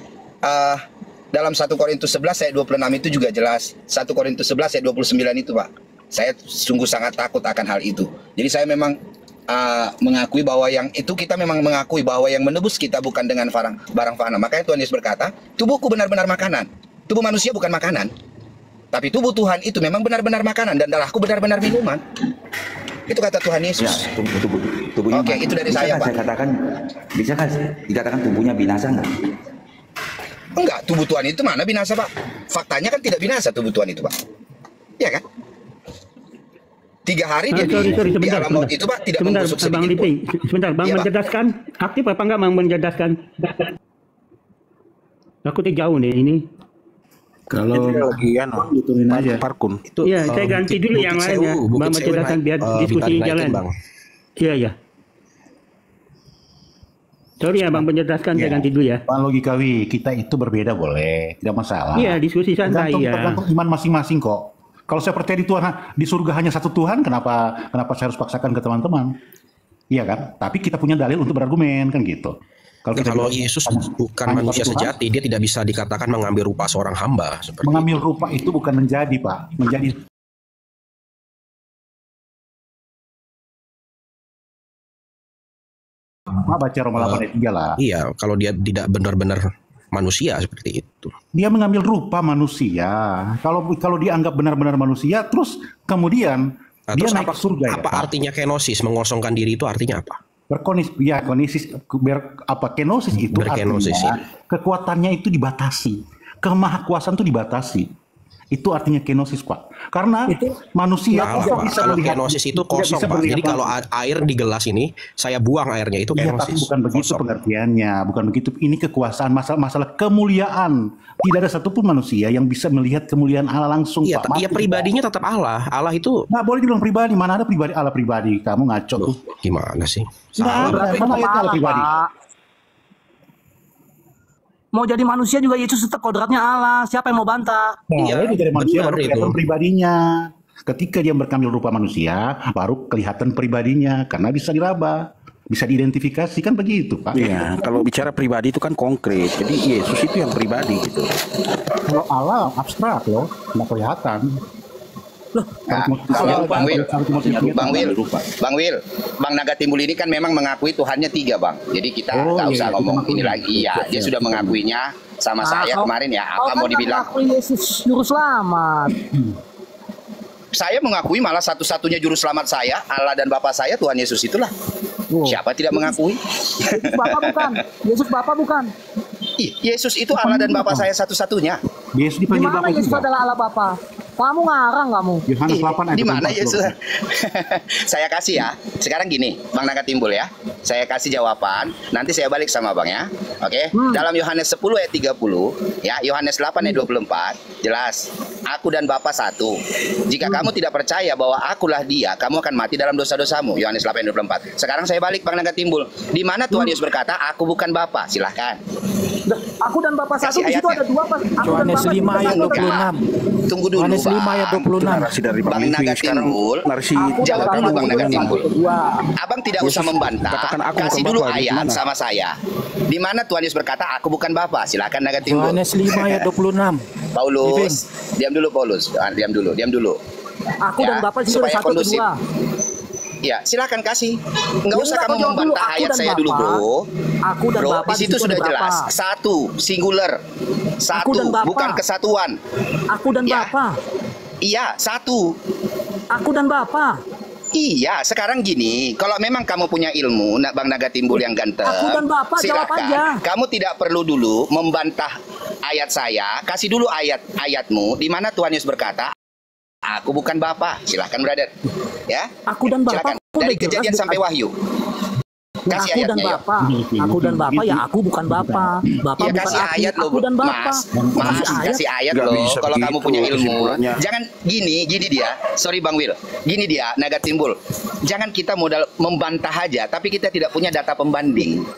dalam 1 Korintus 11 ayat 26 itu juga jelas. 1 Korintus 11 ayat 29 itu Pak. Saya sungguh sangat takut akan hal itu. Jadi saya memang mengakui bahwa yang itu kita memang mengakui bahwa yang menebus kita bukan dengan barang fana. Makanya Tuhan Yesus berkata, tubuhku benar-benar makanan. Tubuh manusia bukan makanan. Tapi tubuh Tuhan itu memang benar-benar makanan dan darahku benar-benar minuman. Itu kata Tuhan Yesus. Ya, tubuhnya Oke, mati. itu dari Bisa saya, kan Pak. saya katakan, bisa kan dikatakan tubuhnya binasa nggak? Enggak, tubuh Tuhan itu mana binasa Pak? Faktanya kan tidak binasa tubuh Tuhan itu Pak. Iya kan? 3 hari dia di sebentar, alam maut itu Pak tidak sebentar, membusuk Bang sedikit pun. Liping. Sebentar, Bang Iya, Pak. mencerdaskan. Aktif apa enggak Bang mencerdaskan? Aku jauh nih ini. Kalau lagi Gituin aja. parkun. Itu Iya, saya ganti dulu yang lainnya. Bang mencerdaskan biar diskusi jalan. Iya, iya. Sorry ya Bang mencerdaskan, saya ganti dulu ya. Bang Logikawi, kita itu berbeda boleh, tidak masalah. Iya, diskusi santai ya. Tergantung iman masing-masing kok. Kalau saya percaya di Tuhan, di surga hanya satu Tuhan, kenapa saya harus paksakan ke teman-teman? Iya kan? Tapi kita punya dalil untuk berargumen kan gitu. Kalau Yesus bukan manusia sejati, dia tidak bisa dikatakan mengambil rupa seorang hamba. Seperti mengambil rupa itu bukan menjadi Pak, menjadi baca Roma 8 ayat 3 lah. Iya, kalau dia tidak benar-benar manusia seperti itu. Dia mengambil rupa manusia. Kalau dia anggap benar-benar manusia, terus kemudian Nah, dia terus naik ke surga ya, apa Pak? artinya kenosis? Mengosongkan diri itu artinya apa? Kenosis itu Berkenosis, artinya kekuatannya itu dibatasi, kemahakuasaan itu dibatasi. Itu artinya kenosis, Pak. Karena Itu manusia Salah, tidak Pak. bisa Kalau melihat, kenosis itu tidak kosong, bisa Pak. melihat Jadi kalau langsung. air di gelas ini, saya buang airnya, itu Iya, tapi kenosis. bukan begitu Kosong. pengertiannya, bukan begitu. Ini kekuasaan, masalah kemuliaan. Tidak ada satupun manusia yang bisa melihat kemuliaan Allah langsung, Iya, Pak. iya, Mati kita. pribadinya tetap Allah. Allah itu Nggak boleh dibilang pribadi. Mana ada pribadi Allah pribadi? Kamu ngaco tuh. gimana sih? Nggak Salah. ada. Berarti Mana tetap ayatnya Allah Allah, pribadi? Pak. Mau jadi manusia juga Yesus tetap kodratnya Allah. Siapa yang mau bantah? Iya, Boleh dari manusia benar baru itu. kelihatan pribadinya. Ketika dia mengambil rupa manusia, baru kelihatan pribadinya. Karena bisa diraba, bisa diidentifikasi, kan begitu, Pak. Iya, kalau bicara pribadi itu kan konkret. Jadi Yesus itu yang pribadi gitu. Kalau Allah abstrak loh, nggak kelihatan. Nah, kalau Bang Wil, Bang Wil, Bang Naga Timbul ini kan memang mengakui Tuhannya 3, Bang. Jadi kita nggak usah ngomong ini lagi ya. Dia sudah mengakuinya sama saya kemarin ya. Apa mau dibilang? Aku Yesus juru selamat. Saya mengakui malah satu-satunya juru selamat saya, Allah dan Bapa saya, Tuhan Yesus itulah. Siapa tidak mengakui? Yesus Bapak bukan. Yesus Bapak bukan. Ih, Yesus itu Allah dan Bapa saya satu-satunya. Yesus Di dipanggil mana Bapak Yesus juga. adalah Allah Bapa? Kamu ngarang kamu. Yohanes 8 ayat Di mana 24, Yesus? loh. Saya kasih ya. Sekarang gini, Bang Naga Timbul ya. Saya kasih jawaban, nanti saya balik sama Bang ya. Oke? Dalam Yohanes 10 ayat 30, ya, Yohanes 8 ayat 24, jelas. Aku dan Bapa satu. Jika kamu tidak percaya bahwa akulah Dia, kamu akan mati dalam dosa-dosamu. Yohanes 8 ayat 24. Sekarang saya balik Bang Naga Timbul. Di mana Tuhan Yesus berkata, aku bukan Bapa? Silahkan. Aku dan Bapak satu, Kasih di situ ayatnya. ada dua, Pak. Aku dan Yohanes Bapak 5 ayat satu. 26. Tunggu dulu, Yohanes 5 ayat Bang. 26. Narasi dari Bang Bang Living Naga sekarang Timbul, narasi jawab dulu Bang Naga Timbul. Dua. Abang tidak Yesus usah membantah. katakan aku Kasih bukan dulu Bapa, di ayat mana? sama saya. Di mana Tuhan Yesus berkata, aku bukan Bapa? Silakan Naga Timbul. Yohanes 5 ayat 26. Paulus, diam dulu Paulus. Diam dulu. Aku dan Ya, Bapak di situ ada supaya satu kondusif. kedua. Ya, silakan kasih. Nggak Ya, usah enggak, kamu kau jawab dulu. membantah Aku ayat dan saya dulu, Bapak. bro. Aku dan Bro, Bapak di situ sudah ada jelas. berapa? Satu, singular. Aku dan Satu, Bapak. bukan kesatuan. Aku dan Ya. Bapak. Iya, satu. Aku dan Bapak. Iya, sekarang gini, kalau memang kamu punya ilmu, Bang Naga Timbul yang ganteng, Aku dan Bapak, jawab silakan. aja. Kamu tidak perlu dulu membantah ayat saya, kasih dulu ayatmu, di mana Tuhan Yesus berkata, aku bukan Bapa. Silahkan, brother. Ya, Aku dan Bapak. silakan. Dari Kejadian sampai Wahyu. Ya, Kasih aku dan ayatnya, yuk. Bapak. Aku dan Bapak, ya aku bukan Bapak. Bapak Ya bukan kasih aku. ayat loh, Aku dan Bapak. Mas. Kasih Kasih ayat Nggak loh. bisa Kalau kamu begitu punya ilmu, kesimpulannya. jangan gini dia. Sorry Bang Wil, gini dia, Naga Timbul. Jangan kita modal membantah aja, tapi kita tidak punya data pembanding.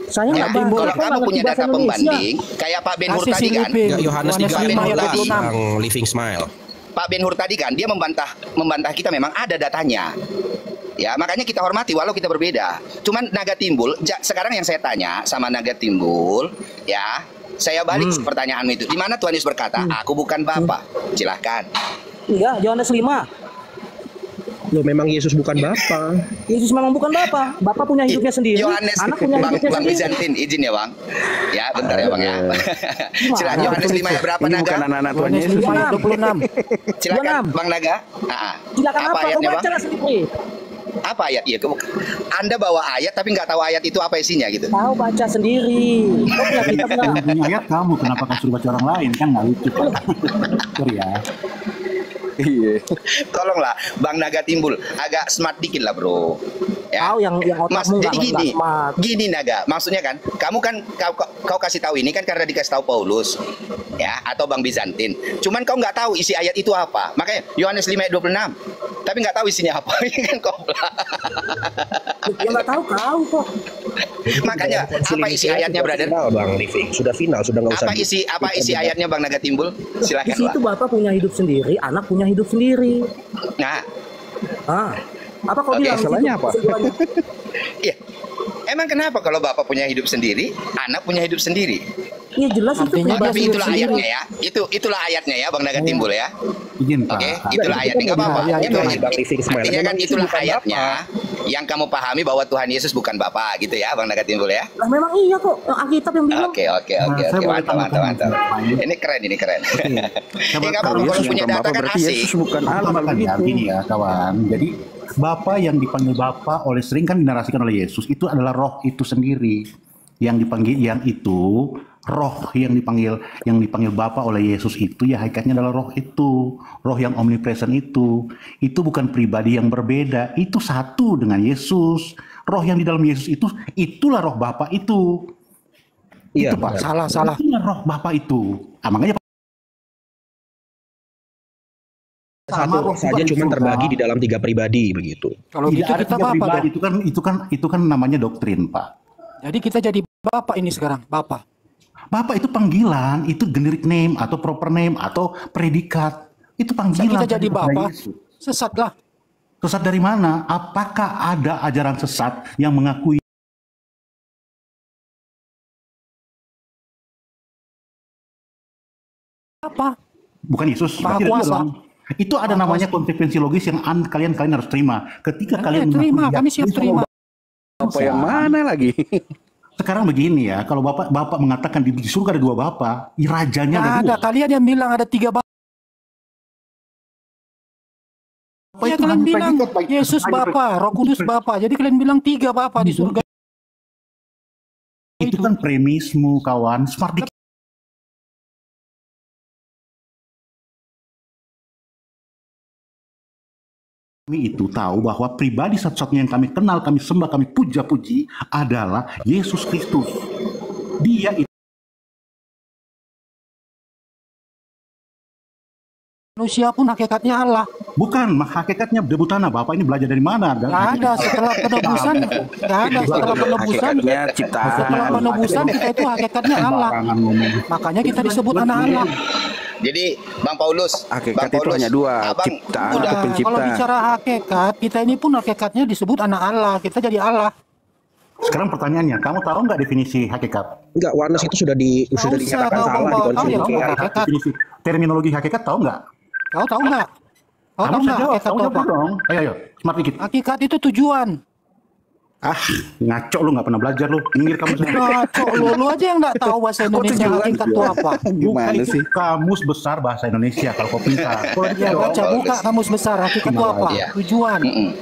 Saya Ya, nggak bantah. kalau Kok kamu nggak punya ngerti bahasa data Indonesia? pembanding, kayak Pak Ben Hur Kasih tadi kan, Silipin. Ya, Yohanes Yohanes 3 ayat 5 ayat 12 26. Bang Living Smile. Pak Ben Hur tadi kan, dia membantah kita memang ada datanya. Ya, makanya kita hormati walau kita berbeda. Cuman Naga Timbul, sekarang yang saya tanya sama Naga Timbul, ya, saya balik pertanyaanmu itu. Di mana Tuhan Yesus berkata, aku bukan Bapa? Silahkan. Iya, Yohanes 5. Loh, memang Yesus bukan Bapa. Yesus memang bukan Bapak. Bapak punya hidupnya sendiri. Yohanes, Anak punya Bang hidupnya sendiri. Bizantin, izin ya Bang. Ya, bentar ya Bang ya. Silakan Yohanes 5 ayat berapa Ini Naga? bukan anak-anak Tuhan Yohanes Yesus. 5 ayat 26. Silakan 26. Bang Naga. Silakan apa? Kau ayatnya Bang? baca sendiri. Apa ayat? Iya, Anda bawa ayat tapi nggak tahu ayat itu apa isinya gitu. Kau baca sendiri. Kau punya kitab nggak? Yang punya ayat kamu, kenapa kau suruh baca orang lain? Kan nggak lucu, Pak. Sorry ya. Iya. Tolonglah Bang Naga Timbul agak smart dikit lah bro. Ya. Kau yang Mas, otakmu jadi nggak smart. gini Naga, maksudnya kan, kamu kan kau kasih tahu ini kan karena dikasih tahu Paulus, ya, atau Bang Bizantin. Cuman kau nggak tahu isi ayat itu apa, makanya Yohanes 5 ayat 26. Tapi nggak tahu isinya apa, kan kau. Ya nggak tahu kau kok. Makanya apa isi ayatnya, brother? Final, Bang Living. Sudah final, sudah nggak usah. Apa isi ayatnya Bang Naga Timbul? Di Silakan situ Pak. Bapak punya hidup sendiri, anak punya hidup sendiri. Nah, Apa kau Oke, bilang? salahnya apa? Kesimpulannya. iya. Emang kenapa kalau Bapak punya hidup sendiri, anak punya hidup sendiri? Iya jelas itu Artinya pribadi Tapi itulah sendiri. ayatnya ya. Itulah ayatnya ya Bang Naga Timbul ya. Izin, Pak. Oke, itulah ayatnya, nggak apa-apa. Ya, Itu itu Bang Living Smile. artinya kan Memang itu itulah bukan ayatnya yang kamu pahami bahwa Tuhan Yesus bukan Bapa gitu ya, Bang Naga Timbul ya. Lah memang iya kok, Alkitab yang bilang. Oke, Saya boleh mantap. tambahkan. Ini keren. Oke. Ya nggak apa-apa, Kalau kalau Yesus punya bukan data Bapa kan berarti asik. Yesus bukan Allah Kan ya, begitu. gini ya kawan. Jadi Bapa yang dipanggil Bapa oleh sering kan dinarasikan oleh Yesus itu adalah Roh itu sendiri yang dipanggil, yang itu roh yang dipanggil Bapa oleh Yesus itu ya hakikatnya adalah roh itu, roh yang omnipresent itu bukan pribadi yang berbeda, itu satu dengan Yesus. Roh yang di dalam Yesus itu itulah roh Bapa itu. Iya, Itu Pak. Salah. Itulah roh Bapa itu. Makanya sama satu roh saja juga di cuma surga. terbagi di dalam 3 pribadi begitu. Kalau Tidak gitu ada kita tiga Bapak pribadi dong. itu kan namanya doktrin, Pak. Jadi kita jadi Bapak ini sekarang, Bapak. Bapak itu panggilan, itu generic name atau proper name atau predikat. Itu Masa panggilan kita jadi kepada Bapak? Yesus. Sesatlah. Sesat dari mana? Apakah ada ajaran sesat yang mengakui Apa? bukan Yesus? Maha Berarti tidak kuasa. dong. Itu ada Maha namanya kuasa. konsekuensi logis yang kalian harus terima. Ketika kalian Terima, mengakui kami siap Yesus terima. Apa yang mana lagi? sekarang begini ya, kalau Bapak mengatakan di surga ada 2 Bapa, rajanya ada Nggak ada. 2. Kalian yang bilang ada 3 Bapak. Bapak Ya itu kalian hanya bilang predikat, Pak. Yesus Hanya Bapak, Roh Kudus Bapak. Jadi kalian bilang 3 Bapak di surga itu itu. kan premismu, kawan. Smart dikit. Kami itu tahu bahwa pribadi satu-satunya yang kami kenal, kami sembah, kami puja-puji adalah Yesus Kristus. Dia itu Manusia pun hakikatnya Allah. bukan hakikatnya debutana. Bapak ini belajar dari mana? Nggak ada setelah penebusan. Nggak ada setelah penebusan. Hakikatnya ciptaan. Setelah penebusan kita itu hakikatnya Allah. Sembarangan ngomong. Makanya kita disebut anak Allah. Jadi Bang Paulus, Hakikat itu hanya 2, Abang ciptaan udah atau pencipta. Kalau bicara hakikat, kita ini pun hakikatnya disebut anak Allah. Kita jadi Allah. Sekarang pertanyaannya, kamu tahu nggak definisi hakikat? Enggak, oneness itu sudah Nggak usah dinyatakan kau salah di bawa tahu konsil ya Nikea. hakikat. Definisi terminologi hakikat tahu nggak? Kau tahu nggak? Kau tahu Kamu bisa nggak jawab, hakikat kamu itu jawab apa? dong. Ayo, smart dikit. Hakikat itu tujuan. Ngaco lu, nggak pernah belajar lu. Minggir kamu sana. Ngaco lu aja yang nggak tahu bahasa Indonesia tujuan? hakikat itu apa. Buka Gimana itu sih? kamus besar bahasa Indonesia kalau kau pintar. Kalau Ya tidak baca buka kamus besar hakikat itu apa? Iya. Tujuan.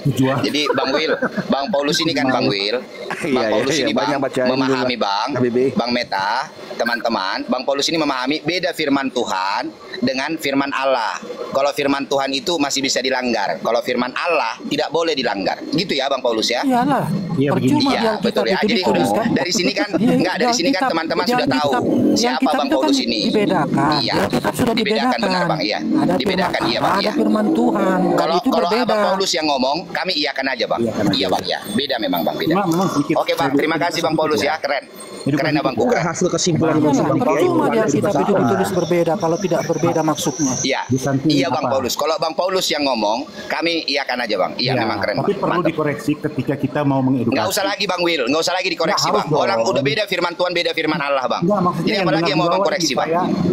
tujuan. Jadi Bang Will, Bang Paulus ini kan Bang Will, Bang Iya, Paulus iya, ini banyak Bang bacain memahami dulu. Bang, Habibie. Bang Meta, teman-teman, Bang Paulus ini memahami beda firman Tuhan dengan firman Allah. Kalau firman Tuhan itu masih bisa dilanggar, kalau firman Allah tidak boleh dilanggar. Gitu ya Bang Paulus ya? Iyalah. Iya, Percuma Iya, dia betul ya. Alkitab itu Jadi udah dituliskan. dari sini kan Iya, enggak dari di sini kan Alkitab- teman-teman di sudah tahu Alkitab- di siapa Alkitab Bang itu kan Paulus ini. dibedakan. Iya. Di Alkitab sudah Dibedakan benar dibedakan. Bang, iya. Ada Dibedakan firman iya Bang, Allah, iya. ada firman Tuhan. Dan Kalau itu kalau berbeda. Abang Paulus yang ngomong, kami iyakan aja Bang. Iyakan aja. Iya Bang, ya. Beda memang Bang, beda. Memang sedikit. Oke Bang, terima kasih Bang Paulus ya, keren. Keren Abangku, Enggak, keren. hasil kesimpulan Iyalah, konsil Nikea itu percuma di ada Alkitab itu salah. ditulis berbeda kalau tidak berbeda maksudnya. Iya, Di samping iya Bang apa? Paulus. Kalau Bang Paulus yang ngomong, kami iyakan aja Bang. Iya, memang keren Tapi Bang. perlu Mantap. dikoreksi ketika kita mau mengedukasi. Nggak usah lagi Bang Will, nggak usah lagi dikoreksi Nggak Bang. harus Orang dong. udah beda firman Tuhan, beda firman Allah Bang. Enggak, maksudnya Jadi apalagi yang mau Bang koreksi Bang?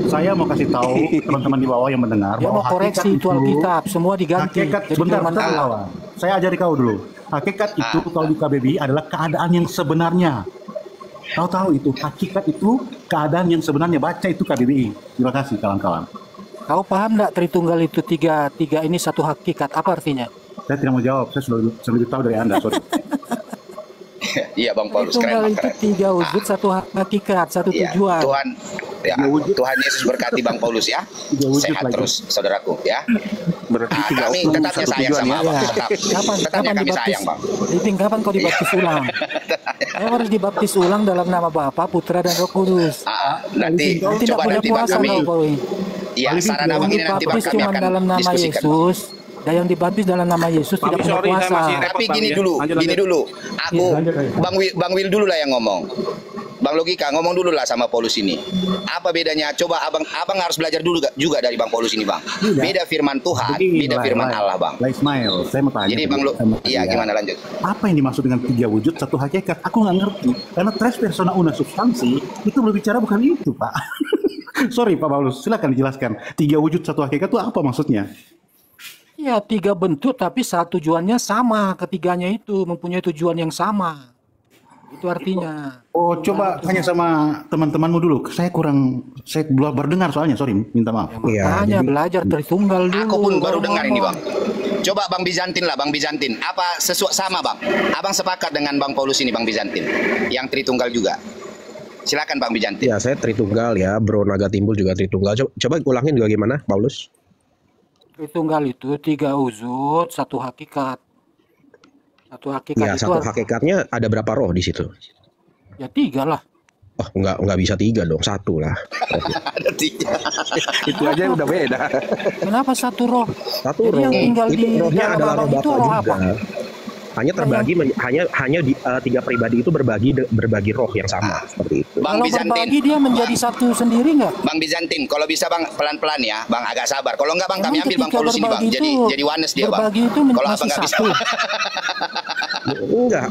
Saya mau kasih tahu teman-teman di bawah yang mendengar Dia bahwa mau koreksi hakikat itu Alkitab, semua diganti. Hakikat Jadi sebentar, firman sebentar, Allah. kawan. Saya ajari kau dulu. Hakikat itu kalau di KBBI adalah keadaan yang sebenarnya. Kau tahu itu, hakikat itu keadaan yang sebenarnya. Baca itu KBBI. Terima kasih kawan-kawan. Kau paham nggak Tritunggal itu tiga ini satu hakikat? Apa artinya? Saya tidak mau jawab, saya sudah lebih tahu dari Anda, sorry. Iya Bang Paulus, keren Tritunggal Bang, itu keren. 3 wujud, satu hakikat, satu Iya, tujuan. Tuhan, ya, Tuhan Yesus berkati Bang Paulus ya. Tiga wujud Sehat lagi. terus saudaraku ya. Berarti 3 Kami oknum, tetapnya satu sayang tujuan sama ya. Abang, Ya. tetap. Kapan Tetapnya kami dibaptis? sayang Bang. Iping, kapan kau dibaptis ulang? Kau harus dibaptis ulang dalam nama Bapa, Putra dan Roh Kudus. Nanti Kau tidak coba punya nanti Bang kuasa kami. kau. Iya, saran Yang Abang ini nanti Bang dibaptis kami cuma akan dalam nama diskusikan. Bang. Yesus. Dan yang dibaptis dalam nama Yesus Bang, tidak punya sorry, saya kuasa. masih Tapi Bang, gini ya. dulu, Lanjut, gini lanjut. dulu. Aku lanjut, ayo. Bang Will dulu lah yang ngomong. Bang Logika ngomong dulu lah sama Paulus ini. Apa bedanya? Coba abang harus belajar dulu juga dari Bang Paulus ini Bang. Tidak. Beda firman Tuhan, Jadi, beda firman Allah Bang. Ismail, saya mau tanya. Jadi Bang iya gimana lanjut? Apa yang dimaksud dengan 3 wujud satu hakikat? Aku nggak ngerti. Karena tres persona una substansi itu berbicara bukan itu, Pak. Sorry Pak Paulus, silakan dijelaskan. 3 wujud satu hakikat itu apa maksudnya? Ya, 3 bentuk tapi tujuannya sama. Ketiganya itu mempunyai tujuan yang sama. Itu artinya. Oh, coba tanya sama teman-temanmu dulu. Saya belum berdengar soalnya, sorry, minta maaf. Makanya belajar Tritunggal dulu. Aku pun baru baru dengar ini ngomong. Bang. Coba Bang Bizantin lah, Bang Bizantin. Apa sesuatu sama Bang? Abang sepakat dengan Bang Paulus ini Bang Bizantin, yang Tritunggal juga. Silakan Bang Bijantin. Ya, saya Tritunggal ya, Bro Naga Timbul juga Tritunggal. Coba ulangin juga gimana, Paulus? Tritunggal itu 3 wujud, 1 hakikat. 1 hakikat Ya, itu satu hakikatnya ada berapa roh di situ? ya 3 lah. Oh, nggak bisa 3 dong, 1 lah. Ada 3. Itu aja udah beda. Kenapa 1 roh? Satu Jadi roh. yang tinggal Itu di rohnya dalam adalah roh abang itu Bapak roh juga. apa? Hanya terbagi hanya di 3 pribadi itu berbagi roh yang sama seperti itu. Bang Kalau Bizantin. berbagi dia menjadi satu sendiri nggak? Bang Bizantin, kalau bisa Bang pelan-pelan ya, Bang agak sabar. Kalau enggak Bang kami Emang ambil Bang ketika Paulus ini Bang. berbagi Jadi oneness dia Bang. berbagi itu Kalau masih Abang nggak bisa. satu. Enggak,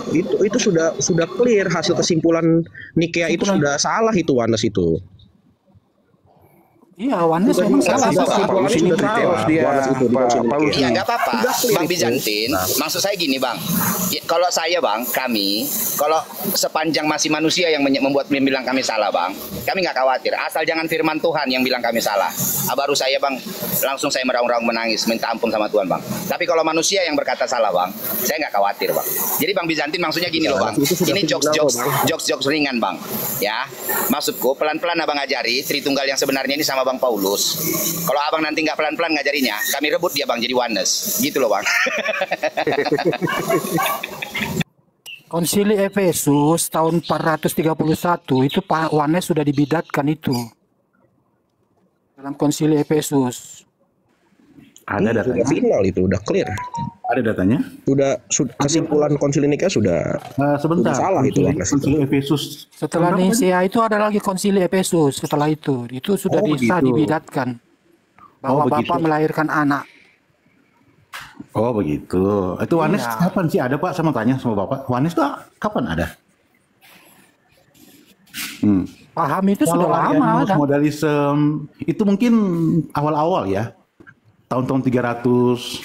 itu sudah clear hasil kesimpulan Nikea itu sudah salah itu Wanes itu. Iya, oneness Sudah memang salah, salah. Bapak. Paulus Ini ini sudah chaos salah. dia, Wanes itu di Pak konsil Paulus. Nikea. Iya nggak apa-apa, Sudah clear Bang itu. Bizantin. Maksud saya gini Bang, kalau saya Bang, kami kalau sepanjang masih manusia yang membuat bilang kami salah Bang, kami nggak khawatir. Asal jangan firman Tuhan yang bilang kami salah. Baru saya Bang, langsung saya meraung-raung menangis, minta ampun sama Tuhan Bang. Tapi kalau manusia yang berkata salah Bang, saya nggak khawatir Bang. Jadi Bang Bizantin maksudnya gini loh Bang, itu sudah ini final, Bang. jokes ringan Bang. Ya, maksudku pelan-pelan Abang ajari Tritunggal yang sebenarnya ini sama Bang Paulus. Kalau Abang nanti nggak pelan-pelan ngajarinya, kami rebut dia Bang jadi oneness. Gitu loh Bang. Konsili Efesus tahun 431 itu Pak Wanes sudah dibidatkan itu. Dalam Konsili Efesus. Ada Sudah datanya. final itu, udah clear. Ada datanya. Sudah kesimpulan konsil Nikea sudah Sebentar. salah itu Wanes itu. Konsili Efesus. Setelah Tahun berapa tadi? Nisea itu ada lagi Konsili Efesus. Setelah itu sudah Oh, bisa begitu. dibidatkan bahwa begitu. Bapak melahirkan anak. Oh begitu. Itu Wanes Iya. kapan sih ada Pak? Sama tanya sama Bapak. Wanes tuh kapan ada? Paham itu sudah Kalau lama Arianus ada. modalism itu mungkin awal-awal ya. Tahun-tahun 300,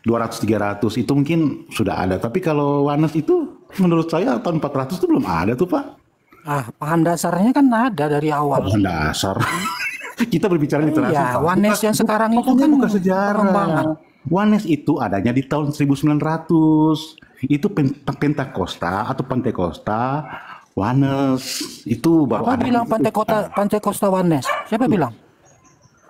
200, 300 itu mungkin sudah ada. Tapi kalau Wanes itu menurut saya tahun 400 itu belum ada tuh Pak. Paham dasarnya kan ada dari awal. Paham dasar. Kita berbicara literasi. Iya, Pak. Wanes yang sekarang itu Makanya kan bukan sejarah. pengembangan. Wanes itu adanya di tahun 1900. Itu Pentakosta atau Pentekosta. Wanes itu baru Bapak ada. bilang Pentekosta Wanes. Siapa bilang?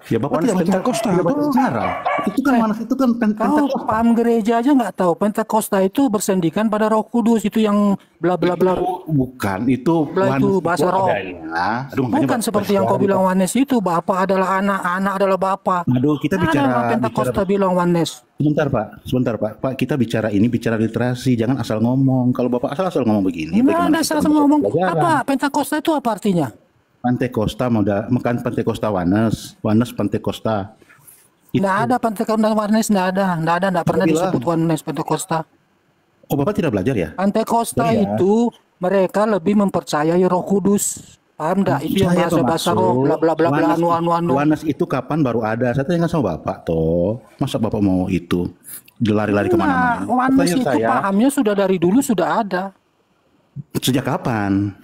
Ya Bapak Wanes tidak baca Pentakosta. tidak baca sejarah. Itu kan Wanes itu kan Kau Pentakosta. paham gereja aja nggak tahu. Pentakosta itu bersendikan pada Roh Kudus, itu yang bla bla bla. Bukan itu Bla Wanes itu bahasa roh. adanya. Aduh, makanya Bukan Bapak seperti yang kau sejarah, bilang Pak. Wanes itu, Bapak adalah anak, anak adalah Bapak. Aduh, kita bicara Ada Pentakosta bilang Wanes. sebentar Pak. Pak, kita bicara literasi, jangan asal ngomong. Kalau Bapak asal ngomong begini, Gimana bagaimana asal kita ngomong belajar? apa? Pentakosta itu apa artinya? Pentekosta bukan Pentekosta Wanes Pentekosta. Nggak ada Pentekosta Wanes, nggak pernah bilang. disebut Wanes Pentakosta. Oh, Bapak tidak belajar ya? Pentekosta Iya. itu mereka lebih mempercayai Roh Kudus. Paham nggak? Itu yang Saya bahasa roh, bla bla bla bla, anu. Wanes itu kapan baru ada? Saya tanya sama Bapak toh. Masa Bapak mau itu lari-lari Nah, kemana-mana? Wanes Pertanyaan itu saya, pahamnya sudah dari dulu sudah ada. sejak kapan?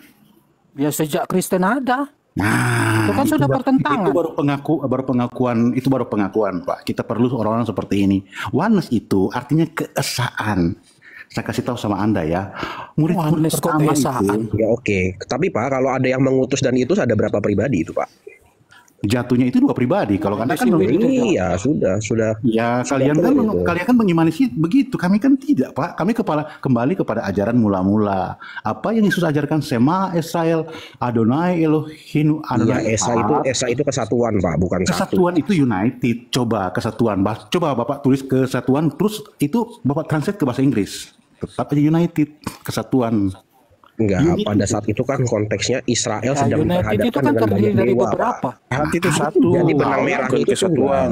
Ya sejak Kristen ada. Nah, Itu kan sudah Itu pertentangan. baru pengakuan, Pak. Kita perlu orang-orang seperti ini. Wanes itu artinya keesaan. Saya kasih tahu sama Anda ya. Murid-murid Wanes kok pertama keesaan? itu Ya oke. Tapi Pak, kalau ada yang mengutus dan itu ada berapa pribadi itu Pak? jatuhnya itu 2 pribadi. Kalau Anda kan Iya, sudah. ya Sudah kalian clear itu. kalian kan mengimani sih begitu. Kami kan tidak, Pak. Kami kembali kepada ajaran mula-mula. Apa yang Yesus ajarkan, Sema Israel, Adonai Elohim, Iya, Adonai Esa itu kesatuan Pak, bukan satu. Kesatuan itu united. Coba kesatuan. Coba Bapak tulis kesatuan, terus itu Bapak translate ke bahasa Inggris. Tetap aja united, kesatuan. Enggak, pada saat itu kan konteksnya Israel Ya, sedang United itu berhadapan kan dengan terdiri banyak dari dewa, beberapa. Pak. Hati itu satu. Jadi benang Bukan merahnya itu kesatuan. tunggal.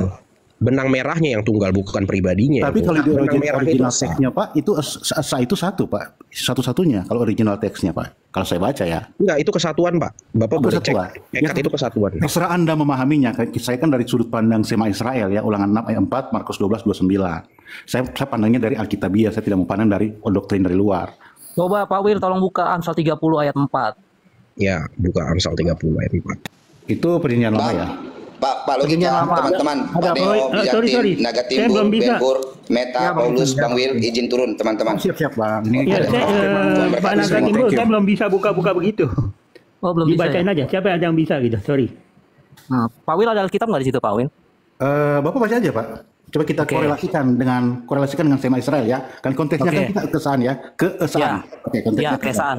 Benang merahnya yang tunggal, bukan pribadinya. Tapi itu. kalau di benang merahnya itu original esa. teksnya Pak, itu esa itu satu Pak, satu-satunya kalau original teksnya Pak. Kalau saya baca ya. Enggak, itu kesatuan Pak. Bapak boleh cek. Kesatuan. Ekat Ya, itu kesatuan. Terserah Anda memahaminya. Saya kan dari sudut pandang Sema Israel ya, Ulangan 6 ayat 4, Markus 12 29. Saya pandangnya dari Alkitabiah, saya tidak mau pandang dari doktrin dari luar. Coba Pak Wir tolong buka Amsal 30 ayat 4. Ya, buka Amsal 30 ayat 4. Itu perjanjian lama ya. Pak logika teman-teman, Pak Neo, sorry. Bijantin, Naga Saya belum Timbul, bisa. Ben-Hur, Meta, Ya, Bang. Paulus, Bang Wil, izin turun teman-teman. Siap-siap Bang. Ini Ya, Tuhan Pak berkati Naga semua. Timbul, saya belum bisa buka-buka begitu. Oh, belum bisa Dibacain ya? aja. Siapa yang ada yang bisa gitu? Sorry. Nah, Pak Wil ada Alkitab nggak di situ, Pak Wil? Bapak baca aja Pak. Coba kita Oke. korelasikan dengan Sema Israel ya. Kan konteksnya kan Oke. kita keesaan ya. Keesaan. Ya, Oke, ya, konteksnya keesaan. keesaan.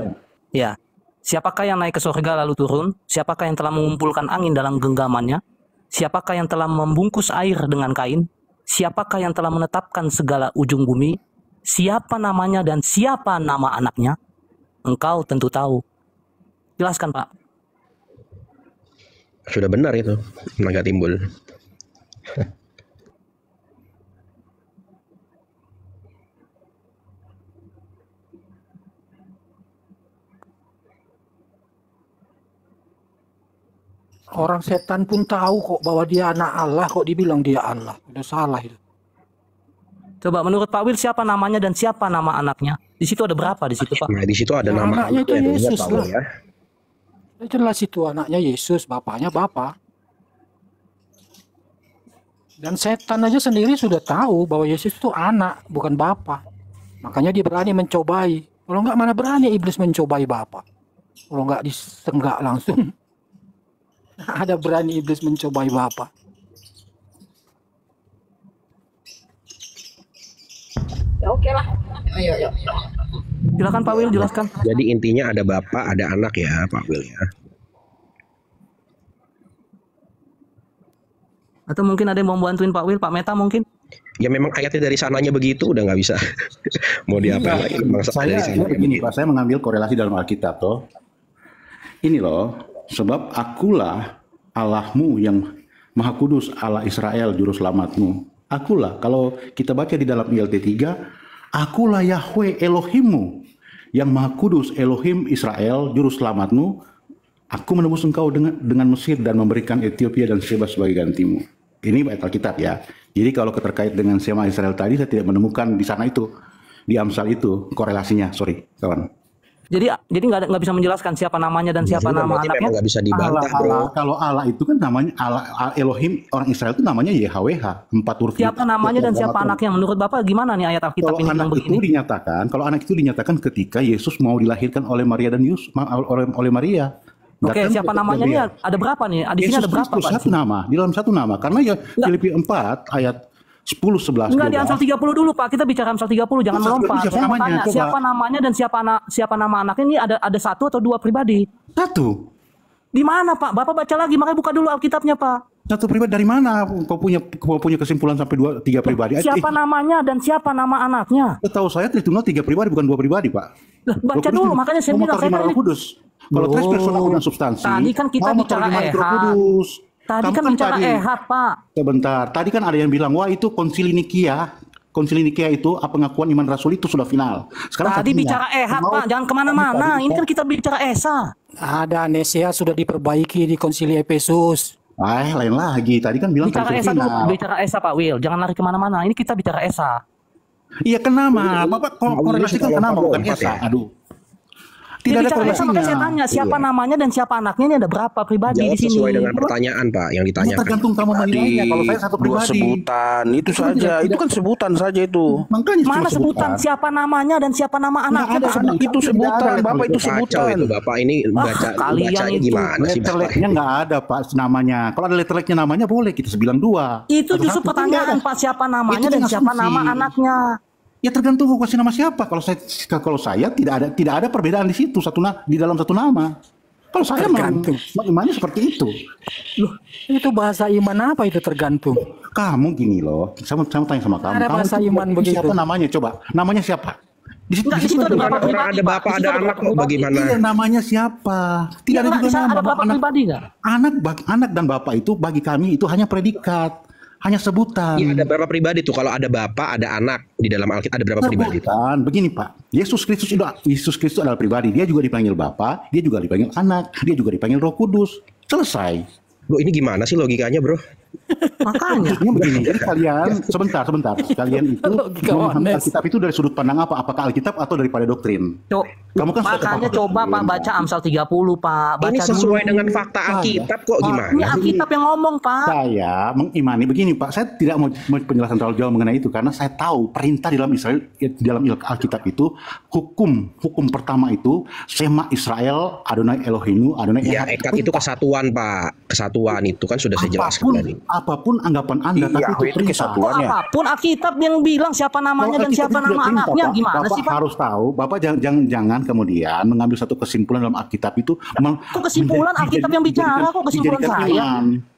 Ya. Siapakah yang naik ke surga lalu turun? Siapakah yang telah mengumpulkan angin dalam genggamannya? Siapakah yang telah membungkus air dengan kain? Siapakah yang telah menetapkan segala ujung bumi? Siapa namanya dan siapa nama anaknya? Engkau tentu tahu. Jelaskan, Pak. Sudah benar itu, naga timbul. Orang setan pun tahu kok bahwa dia anak Allah, kok dibilang dia Allah. Udah salah itu. Coba menurut Pak Wil siapa namanya dan siapa nama anaknya? Di situ ada berapa di situ, Pak? Nah, di situ ada Ya, nama anaknya itu anaknya, ingat Yesus Pak Wil lah. ya. Udah jelas itu anaknya Yesus, bapaknya Bapa. Dan setan aja sendiri sudah tahu bahwa Yesus itu anak, bukan Bapa. Makanya dia berani mencobai. Kalau enggak, mana berani iblis mencobai Bapa. Kalau enggak disenggak langsung. Ada berani iblis mencobai Bapa. Ya oke lah. Ayo. Silakan Pak Wil jelaskan. Jadi intinya ada bapak, ada anak ya, Pak Wil ya. Atau mungkin ada yang mau bantuin Pak Wil, Pak Meta mungkin? Ya memang ayatnya dari sananya begitu, udah nggak bisa. Mau diapain lagi? Bangsa dari Saya sana. begini Pak, saya mengambil korelasi dalam Alkitab toh. Ini loh, sebab akulah Allahmu yang Maha Kudus, Allah Israel, juru selamatmu. Akulah, kalau kita baca di dalam ILT 3, akulah Yahweh Elohimmu, yang Maha Kudus, Elohim Israel, juru selamatmu. Aku menebus engkau dengan Mesir dan memberikan Ethiopia dan Seba sebagai gantimu. Ini ayat Alkitab ya. Jadi kalau terkait dengan Sema Israel tadi, saya tidak menemukan di sana itu, di Amsal itu korelasinya. Sorry, kawan. Jadi nggak bisa menjelaskan siapa namanya dan siapa Sudah, nama berarti anaknya. memang nggak bisa dibantah, bro. Kalau Allah itu kan namanya Allah Elohim, orang Israel itu namanya YHWH, 4 huruf. Siapa namanya dan siapa anaknya? Menurut Bapak gimana nih ayat Alkitab Kalau ini anak bilang itu begini? dinyatakan, kalau anak itu dinyatakan ketika Yesus mau dilahirkan oleh Maria dan Yusuf, oleh Maria. Oke, Datang siapa ke namanya nih? Gabriel. Ada berapa nih? Di sini Yesus ada berapa Kristus, Pak? di satu sini? nama, di dalam satu nama. Karena ya Filipi 4 ayat 10, 11, Enggak, di Amsal 12. 30 dulu Pak. Kita bicara Amsal 30, jangan Amsal 30 melompat. siapa Saya mau namanya? tanya, Coba. siapa namanya dan siapa nama anaknya ini ada satu atau dua pribadi? Satu. Di mana Pak? Bapak baca lagi, makanya buka dulu Alkitabnya Pak. Satu pribadi dari mana? Kau punya kesimpulan sampai 3 pribadi? Siapa namanya dan siapa nama anaknya? Setahu saya Tritunggal 3 pribadi, bukan 2 pribadi, Pak. Lah, baca Roh dulu, Kudus makanya saya bilang memotor saya lima kan Roh Kudus. Kalau tres personal dan substansi, Tadi kan kita mau bicara menerjemahkan Roh ehad. Kudus. Tadi Kamu kan bicara ehad, Pak. Sebentar, tadi kan ada yang bilang, wah itu konsili Nikia. Konsili Nikia itu pengakuan iman Rasul itu sudah final. Sekarang Tadi satunya, bicara ehad, mau- Pak. Jangan kemana-mana. Tadi Ini kan kita bicara esa. Ada Nesia sudah diperbaiki di konsili Efesus. lain lagi. Tadi kan bilang Bicara konsili esa dulu. final. Bicara esa, Pak Wil. Jangan lari kemana-mana. Ini kita bicara esa. Iya, ke nama. Bapak korelasikan ke nama, bukan ya. esa. Aduh. Dia Tidak ada bicara esa, makanya saya tanya. Siapa Iya. namanya dan siapa anaknya ini ada berapa pribadi Jawab di sini? sesuai dengan pertanyaan Pak yang Ya, ditanyakan. tergantung kamu menilainya. Kalau saya satu Dua pribadi. sebutan itu Itu kan saja. tidak- Itu kan sebutan saja itu. Makanya cuma Mana sebutan siapa namanya dan siapa nama anaknya? ada Pak? Itu sebutan, Bapak itu Kacau sebutan. itu Bapak ini bacanya kalian itu. gimana sih Bapak? Letterleknya nggak ada Pak namanya. Kalau ada letterleknya namanya boleh kita bilang 2. Itu justru Satu-satu kan pertanyaan nggak ada. Pak, siapa namanya Itu dan kan siapa asumsi. nama anaknya. Ya tergantung kau kasih nama siapa. Kalau saya tidak ada perbedaan di situ di dalam satu nama. Kalau saya Tergantung. imannya seperti itu. Loh, itu bahasa iman apa itu tergantung? Kamu gini loh. Saya tanya sama kamu. Ada Kamu bahasa itu iman begitu. siapa namanya? Coba. Namanya siapa? Di situ, Enggak, di situ ada berapa Orang pribadi, ada Pak? bapak, Di situ ada anak kok, bagaimana? Iya, namanya siapa? Tidak ada Enggak, juga di sana nama. ada berapa Anak- pribadi enggak? Anak dan bapak itu bagi kami itu hanya predikat, hanya sebutan. Iya, ada berapa pribadi tuh? Kalau ada bapak, ada anak di dalam Alkitab ada berapa pribadi? Sebutan. Begini Pak, Yesus Kristus adalah pribadi. Dia juga dipanggil Bapa, dia juga dipanggil Anak, dia juga dipanggil Roh Kudus. Selesai. Bro, ini gimana sih logikanya, Bro? Makanya. Maksudnya begini, jadi kalian sebentar, kalian itu memahami Alkitab itu dari sudut pandang apa? Apakah Alkitab atau daripada doktrin? Kamu kan Makanya coba Pak baca Amsal 30 Pak. Baca Ini sesuai dulu. dengan fakta Alkitab kok gimana? Ini Alkitab yang ngomong Pak. Saya mengimani begini Pak, saya tidak mau penjelasan terlalu jauh mengenai itu karena saya tahu perintah di dalam Israel, di dalam Alkitab itu hukum pertama itu Shema Israel, Adonai Eloheinu, Adonai Ya, Echad. Echad itu kesatuan Pak, kesatuan itu kan sudah saya jelaskan tadi. Apapun anggapan Anda, tapi itu perintah. Apapun Alkitab yang bilang siapa namanya dan siapa nama anaknya, gimana Bapak sih Pak? harus tahu, Bapak jangan kemudian mengambil satu kesimpulan dalam Alkitab itu. Kok kesimpulan Alkitab yang bicara, kok kesimpulan saya?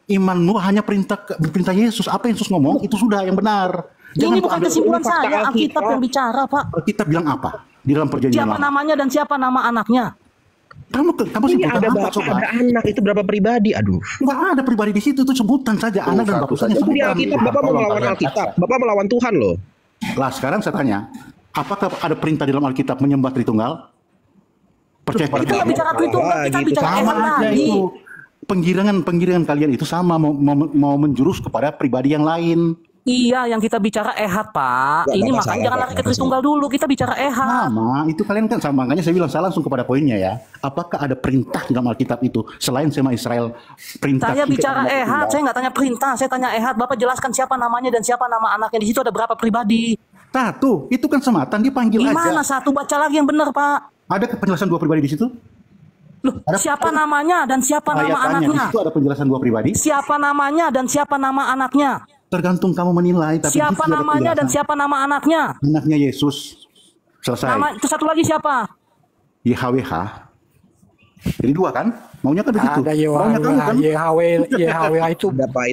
Imanmu hanya perintah Yesus. Apa yang Yesus ngomong itu sudah yang benar. Ini bukan kesimpulan saya, Alkitab yang bicara Pak. Alkitab bilang apa di dalam perjanjian Siapa lama? namanya dan siapa nama anaknya? Kamu Ini simpulkan ada apa bapak, coba? ada anak, itu berapa pribadi? Aduh. Nggak ada pribadi di situ, itu sebutan saja anak dan bapak saja. Itu di Alkitab, Bapak mau melawan Alkitab. Bapak melawan Tuhan loh. Lah sekarang saya tanya, apakah ada perintah di dalam Alkitab menyembah Tritunggal? Percaya pada Kita nggak bicara Tritunggal, kita bicara sama Echad aja tadi. itu. Penggiringan kalian itu sama mau menjurus kepada pribadi yang lain. Iya, yang kita bicara Echad Pak. Ini makanya jangan lari ke Tritunggal dulu, kita bicara Echad. Sama, itu kalian kan sama, makanya saya bilang saya langsung kepada poinnya ya. Apakah ada perintah di dalam Alkitab itu selain Shema Israel perintah? Saya bicara tidak Echad, saya nggak tanya perintah, saya tanya Echad. Bapak jelaskan siapa namanya dan siapa nama anaknya. Di situ ada berapa pribadi? Satu, itu kan sematan dipanggil Gimana aja. satu? Baca lagi yang benar Pak. Ada penjelasan dua pribadi di situ? Loh, siapa namanya dan siapa nama Saya tanya, di anaknya? situ ada penjelasan dua pribadi? Siapa namanya dan siapa nama anaknya? Tergantung kamu menilai. Tapi di Siapa situ ada namanya dan penjelasan. siapa nama anaknya? Anaknya Yesus. Selesai. Nama itu satu lagi siapa? YHWH. Jadi dua kan? Maunya kan begitu. Ada Maunya kamu kan? YHWH itu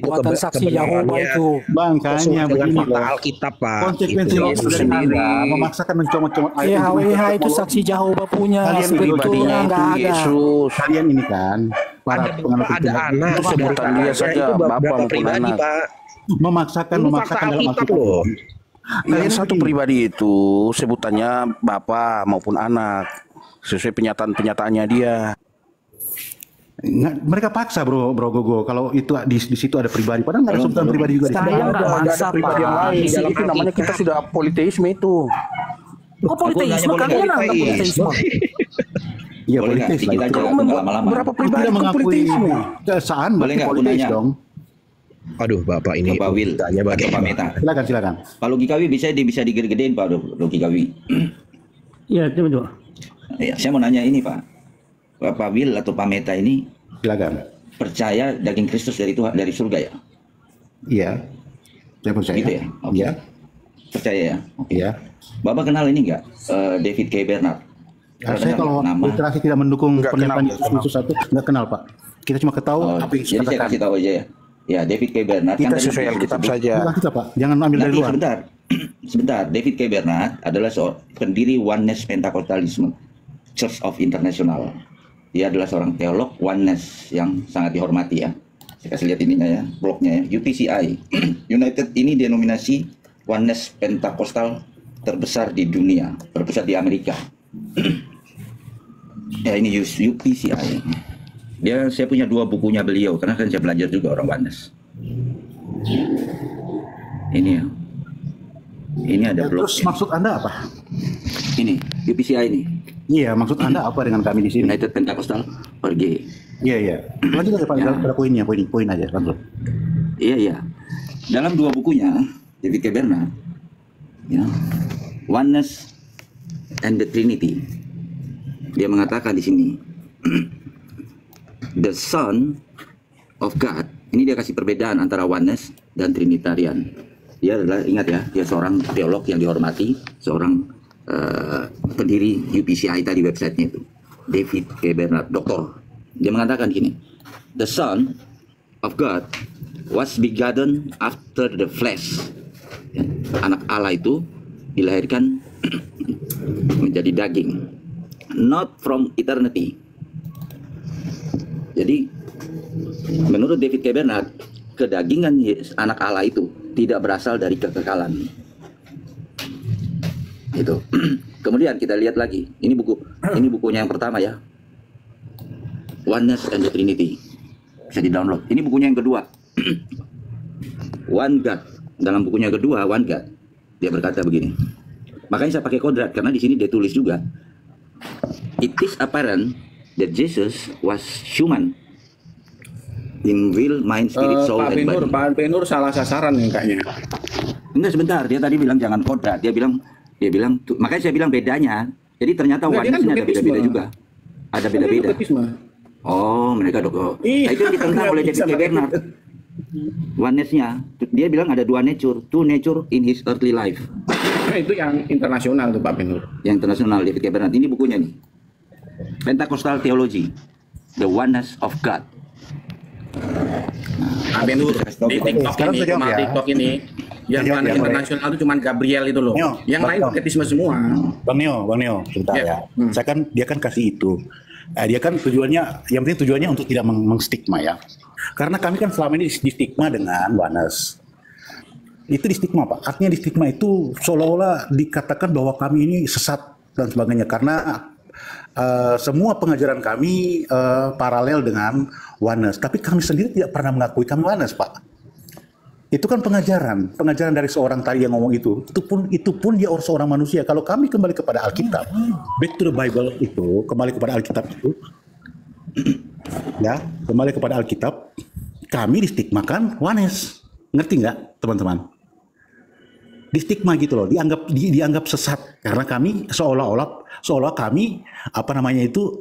buatan saksi Yahova itu. Makanya dengan begini fakta loh. Alkitab Pak. Konsekuensi Itu logis Yesus dari sendiri. Anda memaksakan mencomot-comot ayat YHWH itu saksi Yahova punya, Kalian sebetulnya pribadinya nggak itu ada. Yesus. Kalian ini kan para penganut Ada anak, Itu sebutan dia saja, itu bapak berapa maupun pribadi anak. Pak? memaksakan Ini fakta dalam Alkitab Alkitab. loh. Yang satu pribadi itu sebutannya bapak maupun anak sesuai penyataannya dia. Nggak, mereka paksa bro Gogo kalau itu di situ ada pribadi, padahal nggak ada sebutan pribadi juga di situ. Saya nggak maksa Pribadi yang Pak. lain. Itu namanya kita sudah politeisme itu. Kok politeisme? Kalian anggap politeisme? Iya Boleh nggak politis lah dikit itu. aja, nggak lama-lama. Berapa Aku pribadi tidak itu mengakui politeisme? keesaan Boleh berarti nggak aku politis nanya? dong. Aduh Bapak ini Bapak Will tanya atau bagaimana? Pak Meta. Silakan. Pak Logikawi bisa digede-gedein Pak Logikawi. Ya, itu. Ya, saya mau nanya ini Pak. Pak Will atau Pak Meta ini Silakan. percaya daging Kristus dari Tuhan dari surga ya? Iya. Saya percaya. Gitu ya? Oke. Iya. Percaya ya? Oke. Iya. Bapak kenal ini nggak? David K. Bernard. Ya, saya kalau nama. literasi tidak mendukung Nggak pernyataan kenal. Yesus Kristus satu, nggak kenal Pak. Kita cuma ketahui Oh, apa yang Yesus jadi saya katakan. kasih tahu aja ya. Ya, David K. Bernard Kita tadi sesuai Alkitab disebut- saja. Bukan kita Pak, jangan ambil dari Nanti luar. sebentar. Sebentar, David K. Bernard adalah pendiri Oneness Pentakostalisme Church of International. Dia adalah seorang teolog Oneness yang sangat dihormati ya. Saya kasih lihat ininya ya, blognya ya. UPCI. United ini denominasi Oneness Pentakostal terbesar di dunia, terbesar di Amerika. Ya ini UPCI. Saya punya 2 bukunya beliau karena kan saya belajar juga orang Oneness. Ini ya. Ini ada blog. Terus maksud Anda apa? Ini UPCI ini. Iya, maksud Anda apa dengan kami di sini? United Pentecostal Org. Iya. Lanjut aja Pak, Ya. pada poinnya, poin aja langsung. Iya. Dalam 2 bukunya David K. Bernard, ya, Oneness and the Trinity. Dia mengatakan di sini, the Son of God. Ini dia kasih perbedaan antara Oneness dan Trinitarian. Dia adalah, ingat ya, dia seorang teolog yang dihormati, seorang pendiri UPCI tadi websitenya itu, David K. Bernard, doktor. Dia mengatakan gini, the Son of God was begotten after the flesh. Ya, anak Allah itu dilahirkan menjadi daging, not from eternity. Jadi menurut David K. Bernard, kedagingan anak Allah itu tidak berasal dari kekekalan. Itu. Kemudian kita lihat lagi. Ini bukunya yang pertama ya. Oneness and the Trinity. Bisa di-download. Ini bukunya yang kedua. one God. Dalam bukunya kedua, one God. Dia berkata begini. Makanya saya pakai kodrat, karena di sini dia tulis juga. It is apparent that Jesus was human in will, mind, spirit, soul, and body. Pak Benur salah sasaran nih kayaknya. Enggak, sebentar. Dia tadi bilang jangan kodrat. Dia bilang, makanya saya bilang bedanya. Jadi ternyata oneness-nya ada beda-beda juga. Ada beda-beda. Oh, mereka nah, itu ditentang oleh David K. Bernard. Oneness-nya, dia bilang ada two nature in his earthly life. Nah, itu yang internasional tuh Pak Benur. Yang internasional, David K. Bernard. Ini bukunya nih. Pentecostal Theology, The Oneness of God. Pak Benur, di TikTok ini, yang paling internasional itu cuma Gabriel itu loh. Yang lain paketisme semua. Bang Neo, sebentar ya. Dia kan kasih itu. Dia kan tujuannya, yang penting tujuannya untuk tidak mengstigma ya. Karena kami kan selama ini distigma dengan oneness. Itu distigma Pak. Artinya distigma itu seolah-olah dikatakan bahwa kami ini sesat dan sebagainya. Karena semua pengajaran kami paralel dengan oneness. Tapi kami sendiri tidak pernah mengakui kami oneness Pak. Itu kan pengajaran dari seorang tadi yang ngomong itu. Itu pun dia seorang manusia. Kalau kami kembali kepada Alkitab, back to the Bible itu, kembali kepada Alkitab itu, ya, kembali kepada Alkitab, kami distigmakan oneness. Ngerti nggak, teman-teman? Distigma gitu loh, dianggap sesat karena kami seolah kami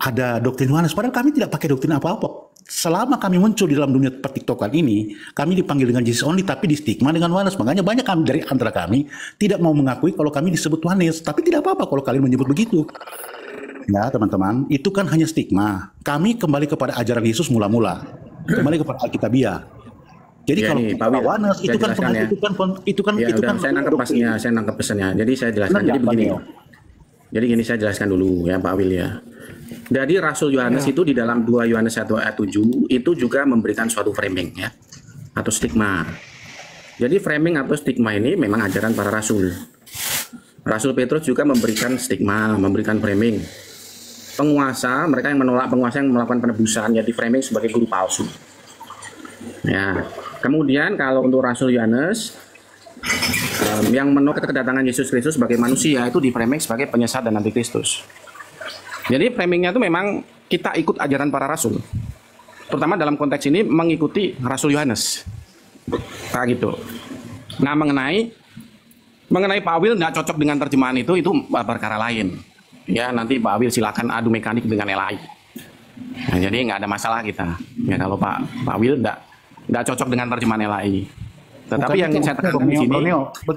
ada doktrin oneness. Padahal kami tidak pakai doktrin apa-apa. Selama kami muncul di dalam dunia pertiktokan ini, kami dipanggil dengan Jesus only, tapi di stigma dengan oneness. Makanya banyak kami dari antara kami tidak mau mengakui kalau kami disebut oneness. Tapi tidak apa-apa kalau kalian menyebut begitu. Ya teman-teman, itu kan hanya stigma. Kami kembali kepada ajaran Yesus mula-mula, kembali kepada Alkitabiah. Jadi ya, kalau Pak Wil, oneness itu kan saya nangkep pesannya. Jadi saya jelaskan. Jadi begini. Jadi gini saya jelaskan dulu ya Pak Wil ya. Jadi Rasul Yohanes itu di dalam 2 Yohanes 1 ayat 7 itu juga memberikan suatu framing ya, atau stigma. Jadi framing atau stigma ini memang ajaran para rasul. Rasul Petrus juga memberikan stigma, memberikan framing. Penguasa, mereka yang menolak penguasa yang melakukan penebusan, jadi framing sebagai guru palsu. Ya, kemudian kalau untuk Rasul Yohanes yang menolak kedatangan Yesus Kristus sebagai manusia itu di framing sebagai penyesat dan antikristus. Jadi framingnya itu memang kita ikut ajaran para rasul, terutama dalam konteks ini mengikuti Rasul Yohanes, kayak gitu. Nah mengenai Pak Wil nggak cocok dengan terjemahan itu perkara lain. Ya nanti Pak Wil silakan adu mekanik dengan LAI. Nah, jadi nggak ada masalah kita. Ya kalau Pak Wil nggak cocok dengan terjemahan LAI. Tetapi yang ingin saya tekankan di sini,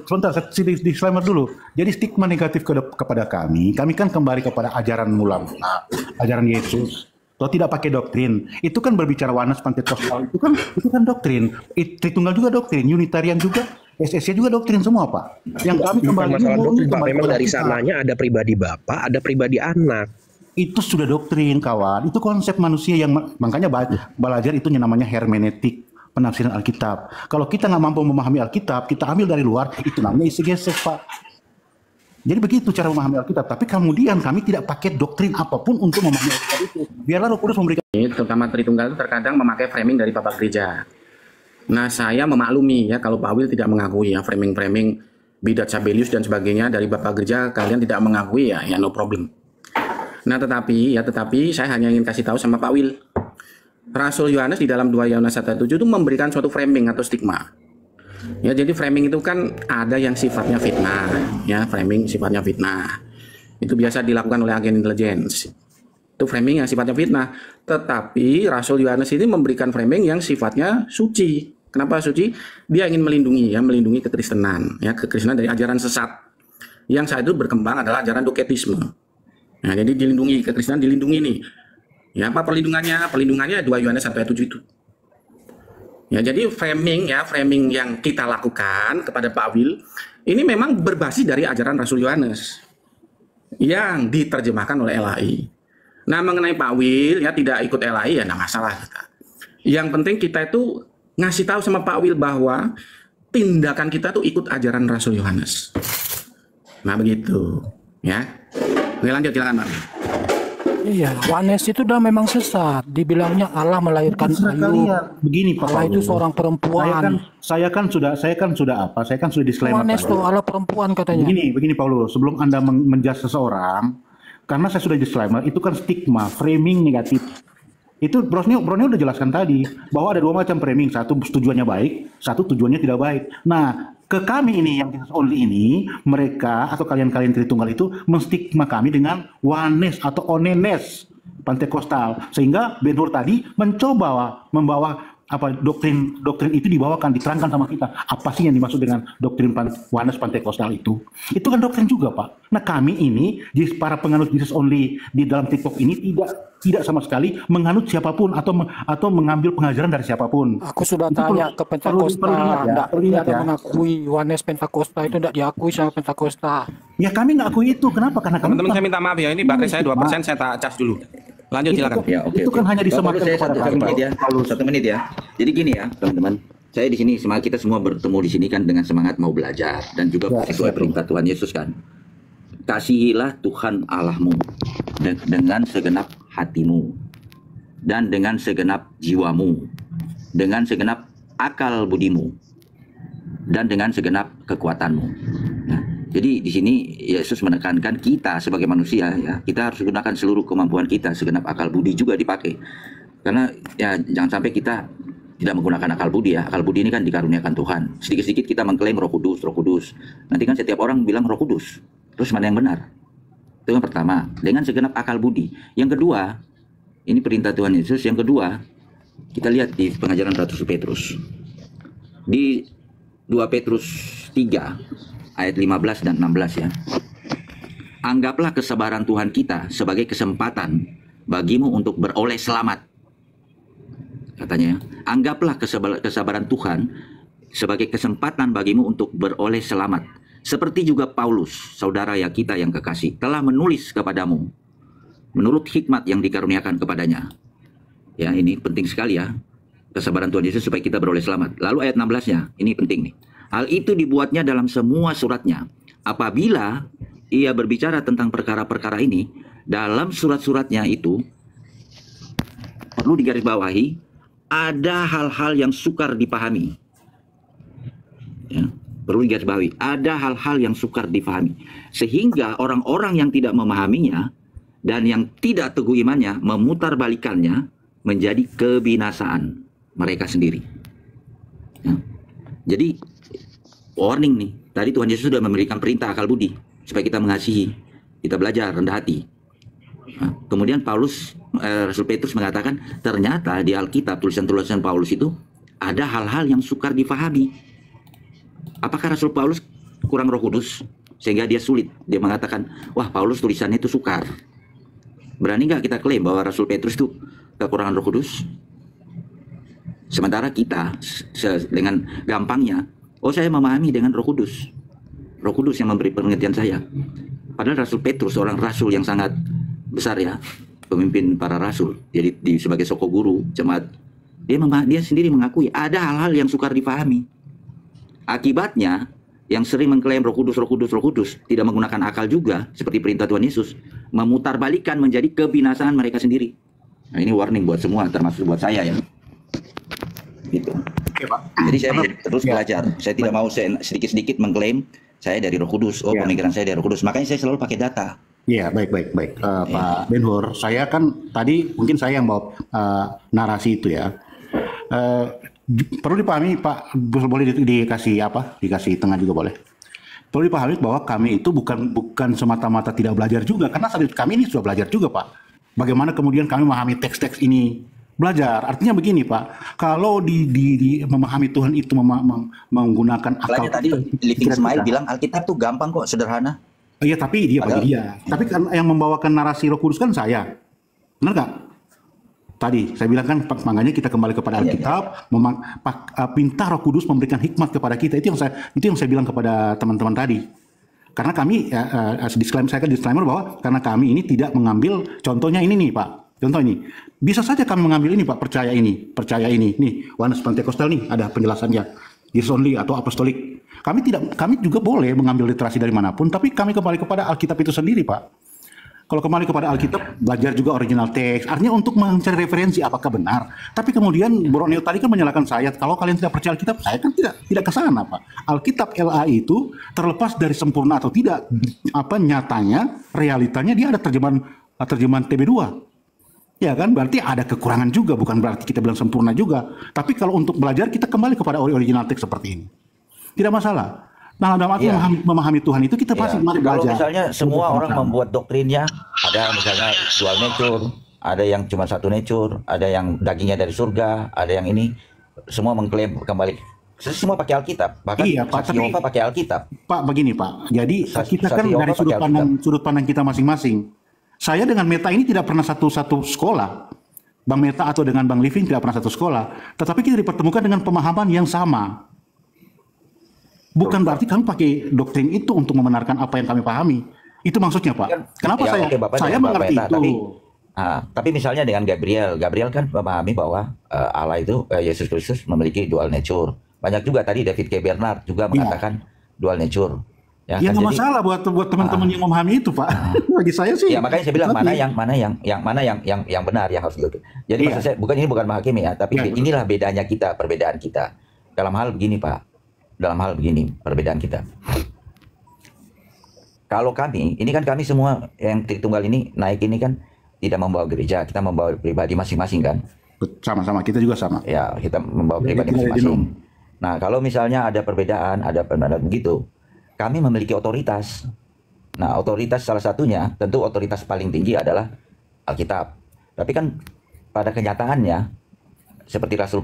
sebentar, saya disclaimer dulu. Jadi stigma negatif kepada kami kan kembali kepada ajaran mula-mula, ajaran Yesus. Kalau tidak pakai doktrin, itu kan berbicara oneness Pentecostal, itu kan doktrin. Tritunggal juga doktrin, Unitarian juga, SSC juga doktrin semua Pak. Yang kami kembali masalah doktrin Pak, memang dari sananya ada pribadi Bapa, ada pribadi anak. Itu sudah doktrin kawan, itu konsep manusia yang makanya belajar itu namanya hermeneutik. Penafsiran Alkitab. Kalau kita nggak mampu memahami Alkitab, kita ambil dari luar, itu namanya exegesis Pak. Jadi begitu cara memahami Alkitab. Tapi kemudian kami tidak pakai doktrin apapun untuk memahami Alkitab itu. Biarlah Roh Kudus memberikan. Terutama Tritunggal itu terkadang memakai framing dari Bapak Gereja. Nah saya memaklumi ya kalau Pak Wil tidak mengakui ya framing-framing bidat Sabelius dan sebagainya dari Bapak Gereja kalian tidak mengakui ya no problem. Nah tetapi saya hanya ingin kasih tahu sama Pak Wil. Rasul Yohanes di dalam 2 Yohanes 1:7 itu memberikan suatu framing atau stigma. Ya, jadi framing itu kan ada yang sifatnya fitnah, ya, framing sifatnya fitnah. Itu biasa dilakukan oleh agen intelligence. Itu framing yang sifatnya fitnah. Tetapi Rasul Yohanes ini memberikan framing yang sifatnya suci. Kenapa suci? Dia ingin melindungi kekristenan, ya, kekristenan dari ajaran sesat. Yang saat itu berkembang adalah ajaran doketisme. Nah, jadi kekristenan dilindungi nih. Ya, apa perlindungannya? Perlindungannya 2 Yohanes 1:7 itu. Ya, jadi framing yang kita lakukan kepada Pak Wil ini memang berbasis dari ajaran Rasul Yohanes yang diterjemahkan oleh LAI. Nah, mengenai Pak Wil ya tidak ikut LAI ya enggak masalah kita. Yang penting kita itu ngasih tahu sama Pak Wil bahwa tindakan kita tuh ikut ajaran Rasul Yohanes. Nah, begitu, ya. Oke, lanjut silakan Pak. Iya, Wanes itu udah memang sesat. Dibilangnya Allah melahirkan Terserah Ayub. kalian. Begini Pak Allah itu Paulus. seorang perempuan. Saya kan sudah disclaimer. Wanes tuh Allah perempuan katanya. Begini Paulus, sebelum Anda menjudge seseorang, karena saya sudah disclaimer, itu kan stigma, framing negatif. Itu Brownie udah jelaskan tadi, bahwa ada dua macam framing, satu tujuannya baik, satu tujuannya tidak baik. Nah, ke kami ini yang Jesus only ini, mereka atau kalian-kalian Tritunggal itu menstigma kami dengan Wanes atau Onenes Pentekostal, sehingga Ben Hur tadi mencoba membawa doktrin itu dibawakan, diterangkan sama kita apa sih yang dimaksud dengan doktrin Wanes Pentekostal itu kan doktrin juga Pak. Nah kami ini para penganut Jesus only di dalam TikTok ini tidak sama sekali menganut siapapun atau mengambil pengajaran dari siapapun. Aku sudah tanya ke Pentakosta, tidak ada mengakui Wanes Pentakosta itu, tidak diakui sama Pentakosta. Ya kami nggak akui itu, kenapa? Karena kami Teman-teman saya minta maaf ya, ini baterai saya 2%, saya tak cas dulu. Lanjut silakan. Ya, oke. Itu kan hanya disematkan kepada satu menit ya. Jadi gini ya, teman-teman. Saya di sini kita semua bertemu di sini kan dengan semangat mau belajar dan juga sesuai perintah Tuhan Yesus kan. Kasihilah Tuhan Allahmu dengan segenap hatimu dan dengan segenap jiwamu, dengan segenap akal budimu dan dengan segenap kekuatanmu. Nah, jadi di sini Yesus menekankan kita sebagai manusia ya, kita harus gunakan seluruh kemampuan kita, segenap akal budi juga dipakai. Karena ya jangan sampai kita tidak menggunakan akal budi ya. Akal budi ini kan dikaruniakan Tuhan. Sedikit-sedikit kita mengklaim Roh Kudus, Roh Kudus. Nanti kan setiap orang bilang Roh Kudus. Terus mana yang benar? Itu yang pertama, dengan segenap akal budi. Yang kedua, ini perintah Tuhan Yesus. Yang kedua, kita lihat di pengajaran Rasul Petrus. Di 2 Petrus 3 ayat 15 dan 16 ya. Anggaplah kesabaran Tuhan kita sebagai kesempatan bagimu untuk beroleh selamat. Katanya, anggaplah kesabaran Tuhan sebagai kesempatan bagimu untuk beroleh selamat. Seperti juga Paulus, saudara ya kita yang kekasih, telah menulis kepadamu menurut hikmat yang dikaruniakan kepadanya. Ya, ini penting sekali ya. Kesabaran Tuhan Yesus supaya kita beroleh selamat. Lalu ayat 16-nya, ini penting nih. Hal itu dibuatnya dalam semua suratnya. Apabila ia berbicara tentang perkara-perkara ini, dalam surat-suratnya itu perlu digarisbawahi, ada hal-hal yang sukar dipahami. Ya, perlu digarisbawahi, ada hal-hal yang sukar dipahami. Sehingga orang-orang yang tidak memahaminya dan yang tidak teguh imannya memutarbalikannya menjadi kebinasaan mereka sendiri. Ya. Jadi warning nih, tadi Tuhan Yesus sudah memberikan perintah akal budi supaya kita mengasihi, kita belajar rendah hati. Nah, kemudian Rasul Petrus mengatakan ternyata di Alkitab tulisan-tulisan Paulus itu ada hal-hal yang sukar difahami. Apakah Rasul Paulus kurang Roh Kudus sehingga dia sulit? Dia mengatakan, wah Paulus tulisannya itu sukar. Berani nggak kita klaim bahwa Rasul Petrus itu kekurangan Roh Kudus? Sementara kita dengan gampangnya, oh saya memahami dengan Roh Kudus. Roh Kudus yang memberi pengertian saya. Padahal Rasul Petrus seorang rasul yang sangat besar ya, pemimpin para rasul. Jadi sebagai soko guru jemaat, dia sendiri mengakui ada hal-hal yang sukar dipahami. Akibatnya yang sering mengklaim Roh Kudus, Roh Kudus, Roh Kudus tidak menggunakan akal juga seperti perintah Tuhan Yesus, memutarbalikkan menjadi kebinasaan mereka sendiri. Nah, ini warning buat semua, termasuk buat saya ya. Gitu. Oke, Pak. Jadi saya terus belajar. Saya tidak mau sedikit-sedikit mengklaim saya dari Roh Kudus. Oh, pemikiran saya dari Roh Kudus. Makanya saya selalu pakai data. Iya, baik. Pak Ben Hur, saya kan tadi mungkin saya yang bawa narasi itu ya. Perlu dipahami Pak, boleh dikasih tengah juga boleh. Perlu dipahami bahwa kami itu bukan semata-mata tidak belajar juga, karena saat itu kami ini sudah belajar juga Pak. Bagaimana kemudian kami memahami teks-teks ini? Belajar, artinya begini Pak, kalau di memahami Tuhan itu menggunakan akal. Tadi Living Smile bilang Alkitab tuh gampang kok, sederhana. Iya, tapi bagi dia. Tapi kan yang membawakan narasi Roh Kudus kan saya. Benar nggak? Tadi saya bilang kan, makanya kita kembali kepada Alkitab, minta Roh Kudus memberikan hikmat kepada kita. Itu yang saya bilang kepada teman-teman tadi. Karena kami disclaimer bahwa karena kami ini tidak mengambil contohnya ini nih Pak. Contoh ini, bisa saja kami mengambil ini Pak, percaya ini, nih Wanes Pentekostal nih ada penjelasannya, Jesus only atau apostolik. Kami juga boleh mengambil literasi dari manapun, tapi kami kembali kepada Alkitab itu sendiri Pak. Kalau kembali kepada Alkitab, belajar juga original teks. Artinya untuk mencari referensi apakah benar. Tapi kemudian Bro Neo tadi kan menyalahkan saya, kalau kalian tidak percaya Alkitab, saya kan tidak ke sana, Pak. Alkitab LA itu terlepas dari sempurna atau tidak, nyatanya, realitanya dia ada terjemahan TB2. Ya kan, berarti ada kekurangan juga, bukan berarti kita bilang sempurna juga. Tapi kalau untuk belajar, kita kembali kepada original teks seperti ini. Tidak masalah. Nah, dalam arti memahami Tuhan itu kita pasti mari Kalau belajar. misalnya semua orang membuat doktrinnya, ada misalnya dual nature, ada yang cuma satu nature, ada yang dagingnya dari surga, ada yang ini, semua mengklaim kembali. Semua pakai Alkitab, bahkan Saksi Yehova pakai Alkitab. Pak, begini Pak, jadi kita kan dari sudut pandang kita masing-masing. Saya dengan Meta ini tidak pernah satu sekolah. Bang Meta atau dengan Bang Living tidak pernah satu sekolah. Tetapi kita dipertemukan dengan pemahaman yang sama. Bukan berarti kami pakai doktrin itu untuk membenarkan apa yang kami pahami. Itu maksudnya, Pak. Kenapa saya mengerti itu? Tapi misalnya dengan Gabriel kan memahami bahwa Allah itu Yesus Kristus memiliki dual nature. Banyak juga tadi David K. Bernard juga mengatakan dual nature. Ya nggak masalah buat teman-teman yang memahami itu, Pak. Bagi saya sih. Ya makanya saya bilang mana yang benar yang harus dilakukan. Jadi maksud saya ini bukan menghakimi ya, tapi inilah bedanya kita, perbedaan kita. Dalam hal begini, Pak. Dalam hal begini, perbedaan kita. Kalau kami, ini kan kami semua yang Tritunggal ini naik ini kan tidak membawa gereja, kita membawa pribadi masing-masing kan. Sama-sama, kita juga sama. Ya, kita membawa pribadi masing-masing. Nah, kalau misalnya ada perbedaan, ada begitu, kami memiliki otoritas. Nah, otoritas salah satunya, tentu otoritas paling tinggi adalah Alkitab. Tapi kan pada kenyataannya, seperti Rasul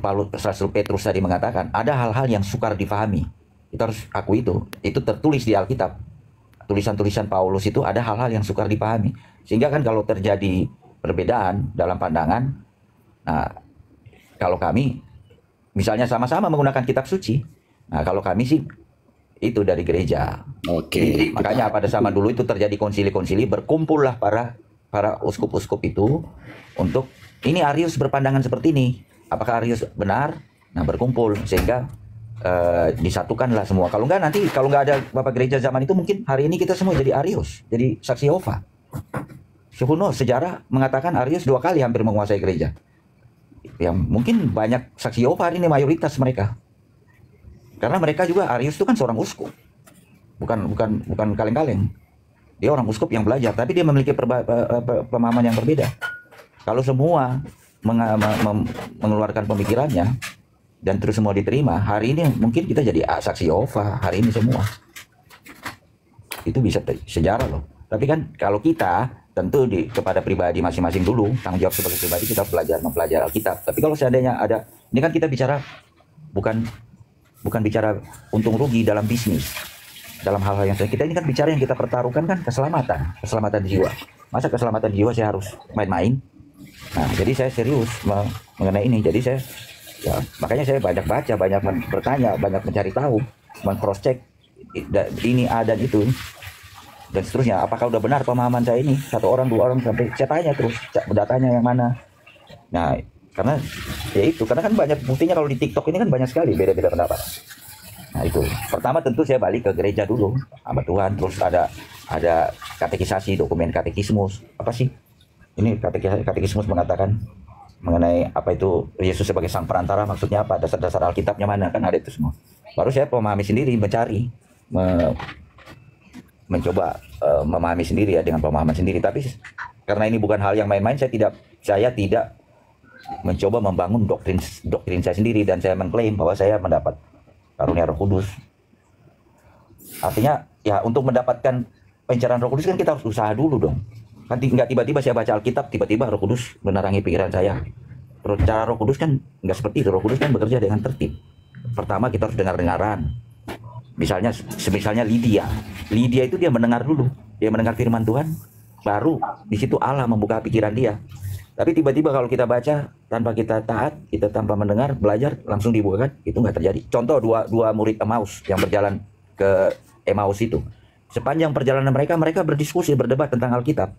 Petrus tadi mengatakan, ada hal-hal yang sukar difahami. Kita harus akui itu tertulis di Alkitab. Tulisan-tulisan Paulus itu ada hal-hal yang sukar dipahami. Sehingga kan kalau terjadi perbedaan dalam pandangan, nah kalau kami misalnya sama-sama menggunakan kitab suci, nah kalau kami sih itu dari gereja. Oke. Makanya pada zaman dulu itu terjadi konsili-konsili, berkumpullah para uskup-uskup itu untuk ini Arius berpandangan seperti ini. Apakah Arius benar? Nah, berkumpul sehingga disatukanlah semua. Kalau nggak ada Bapak Gereja zaman itu, mungkin hari ini kita semua jadi Arius, jadi Saksi Yehova. Sejarah mengatakan Arius 2 kali hampir menguasai gereja. Yang mungkin banyak Saksi Yehova hari ini mayoritas mereka. Karena mereka juga Arius itu kan seorang uskup. Bukan kaleng-kaleng. Dia orang uskup yang belajar, tapi dia memiliki pemahaman yang berbeda. Kalau semua mengeluarkan pemikirannya dan terus semua diterima, hari ini mungkin kita jadi Saksi Yehova hari ini semua. Itu bisa sejarah loh. Tapi kan kalau kita tentu kepada pribadi masing-masing dulu, tanggung jawab sebagai pribadi kita mempelajari Alkitab. Tapi kalau seandainya ada, ini kan kita bicara bukan bicara untung rugi dalam bisnis, dalam hal-hal yang kita ini kan bicara yang kita pertaruhkan kan keselamatan jiwa. Masa keselamatan jiwa saya harus main-main? Nah, jadi saya serius mengenai ini. Jadi makanya saya banyak baca, banyak bertanya, banyak mencari tahu, cross check ini dan itu dan seterusnya. Apakah udah benar pemahaman saya ini? 1 orang, 2 orang, sampai saya tanya terus datanya yang mana. Nah, karena kan banyak buktinya kalau di TikTok ini kan banyak sekali beda-beda pendapat. Nah itu, pertama tentu saya balik ke gereja dulu sama Tuhan, terus ada katekisasi, dokumen katekismus, apa sih? Ini katekismus mengatakan mengenai apa itu Yesus sebagai sang perantara, maksudnya apa, dasar-dasar Alkitabnya mana, kan ada itu semua. Baru saya memahami sendiri, mencoba memahami sendiri ya dengan pemahaman sendiri. Tapi karena ini bukan hal yang main-main, saya tidak mencoba membangun doktrin saya sendiri, dan saya mengklaim bahwa saya mendapat karunia Roh Kudus. Artinya ya untuk mendapatkan pencerahan Roh Kudus kan kita harus usaha dulu dong. Kan nggak tiba-tiba saya baca Alkitab, tiba-tiba Roh Kudus menerangi pikiran saya. Cara Roh Kudus kan nggak seperti itu. Roh Kudus kan bekerja dengan tertib. Pertama kita harus dengar-dengaran. Misalnya Lydia itu dia mendengar dulu, dia mendengar firman Tuhan, baru di situ Allah membuka pikiran dia. Tapi tiba-tiba kalau kita baca tanpa kita taat, kita tanpa mendengar, belajar langsung dibukakan, itu nggak terjadi. Contoh dua murid Emmaus yang berjalan ke Emmaus itu, sepanjang perjalanan mereka berdiskusi, berdebat tentang Alkitab.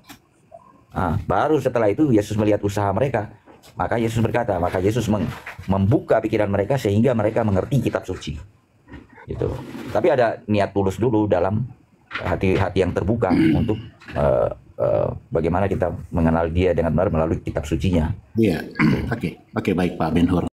Nah, baru setelah itu Yesus melihat usaha mereka, maka Yesus berkata, maka Yesus membuka pikiran mereka sehingga mereka mengerti kitab suci. Gitu. Tapi ada niat tulus dulu dalam hati yang terbuka untuk bagaimana kita mengenal Dia dengan benar melalui kitab sucinya. Iya, oke, baik Pak Ben Hur.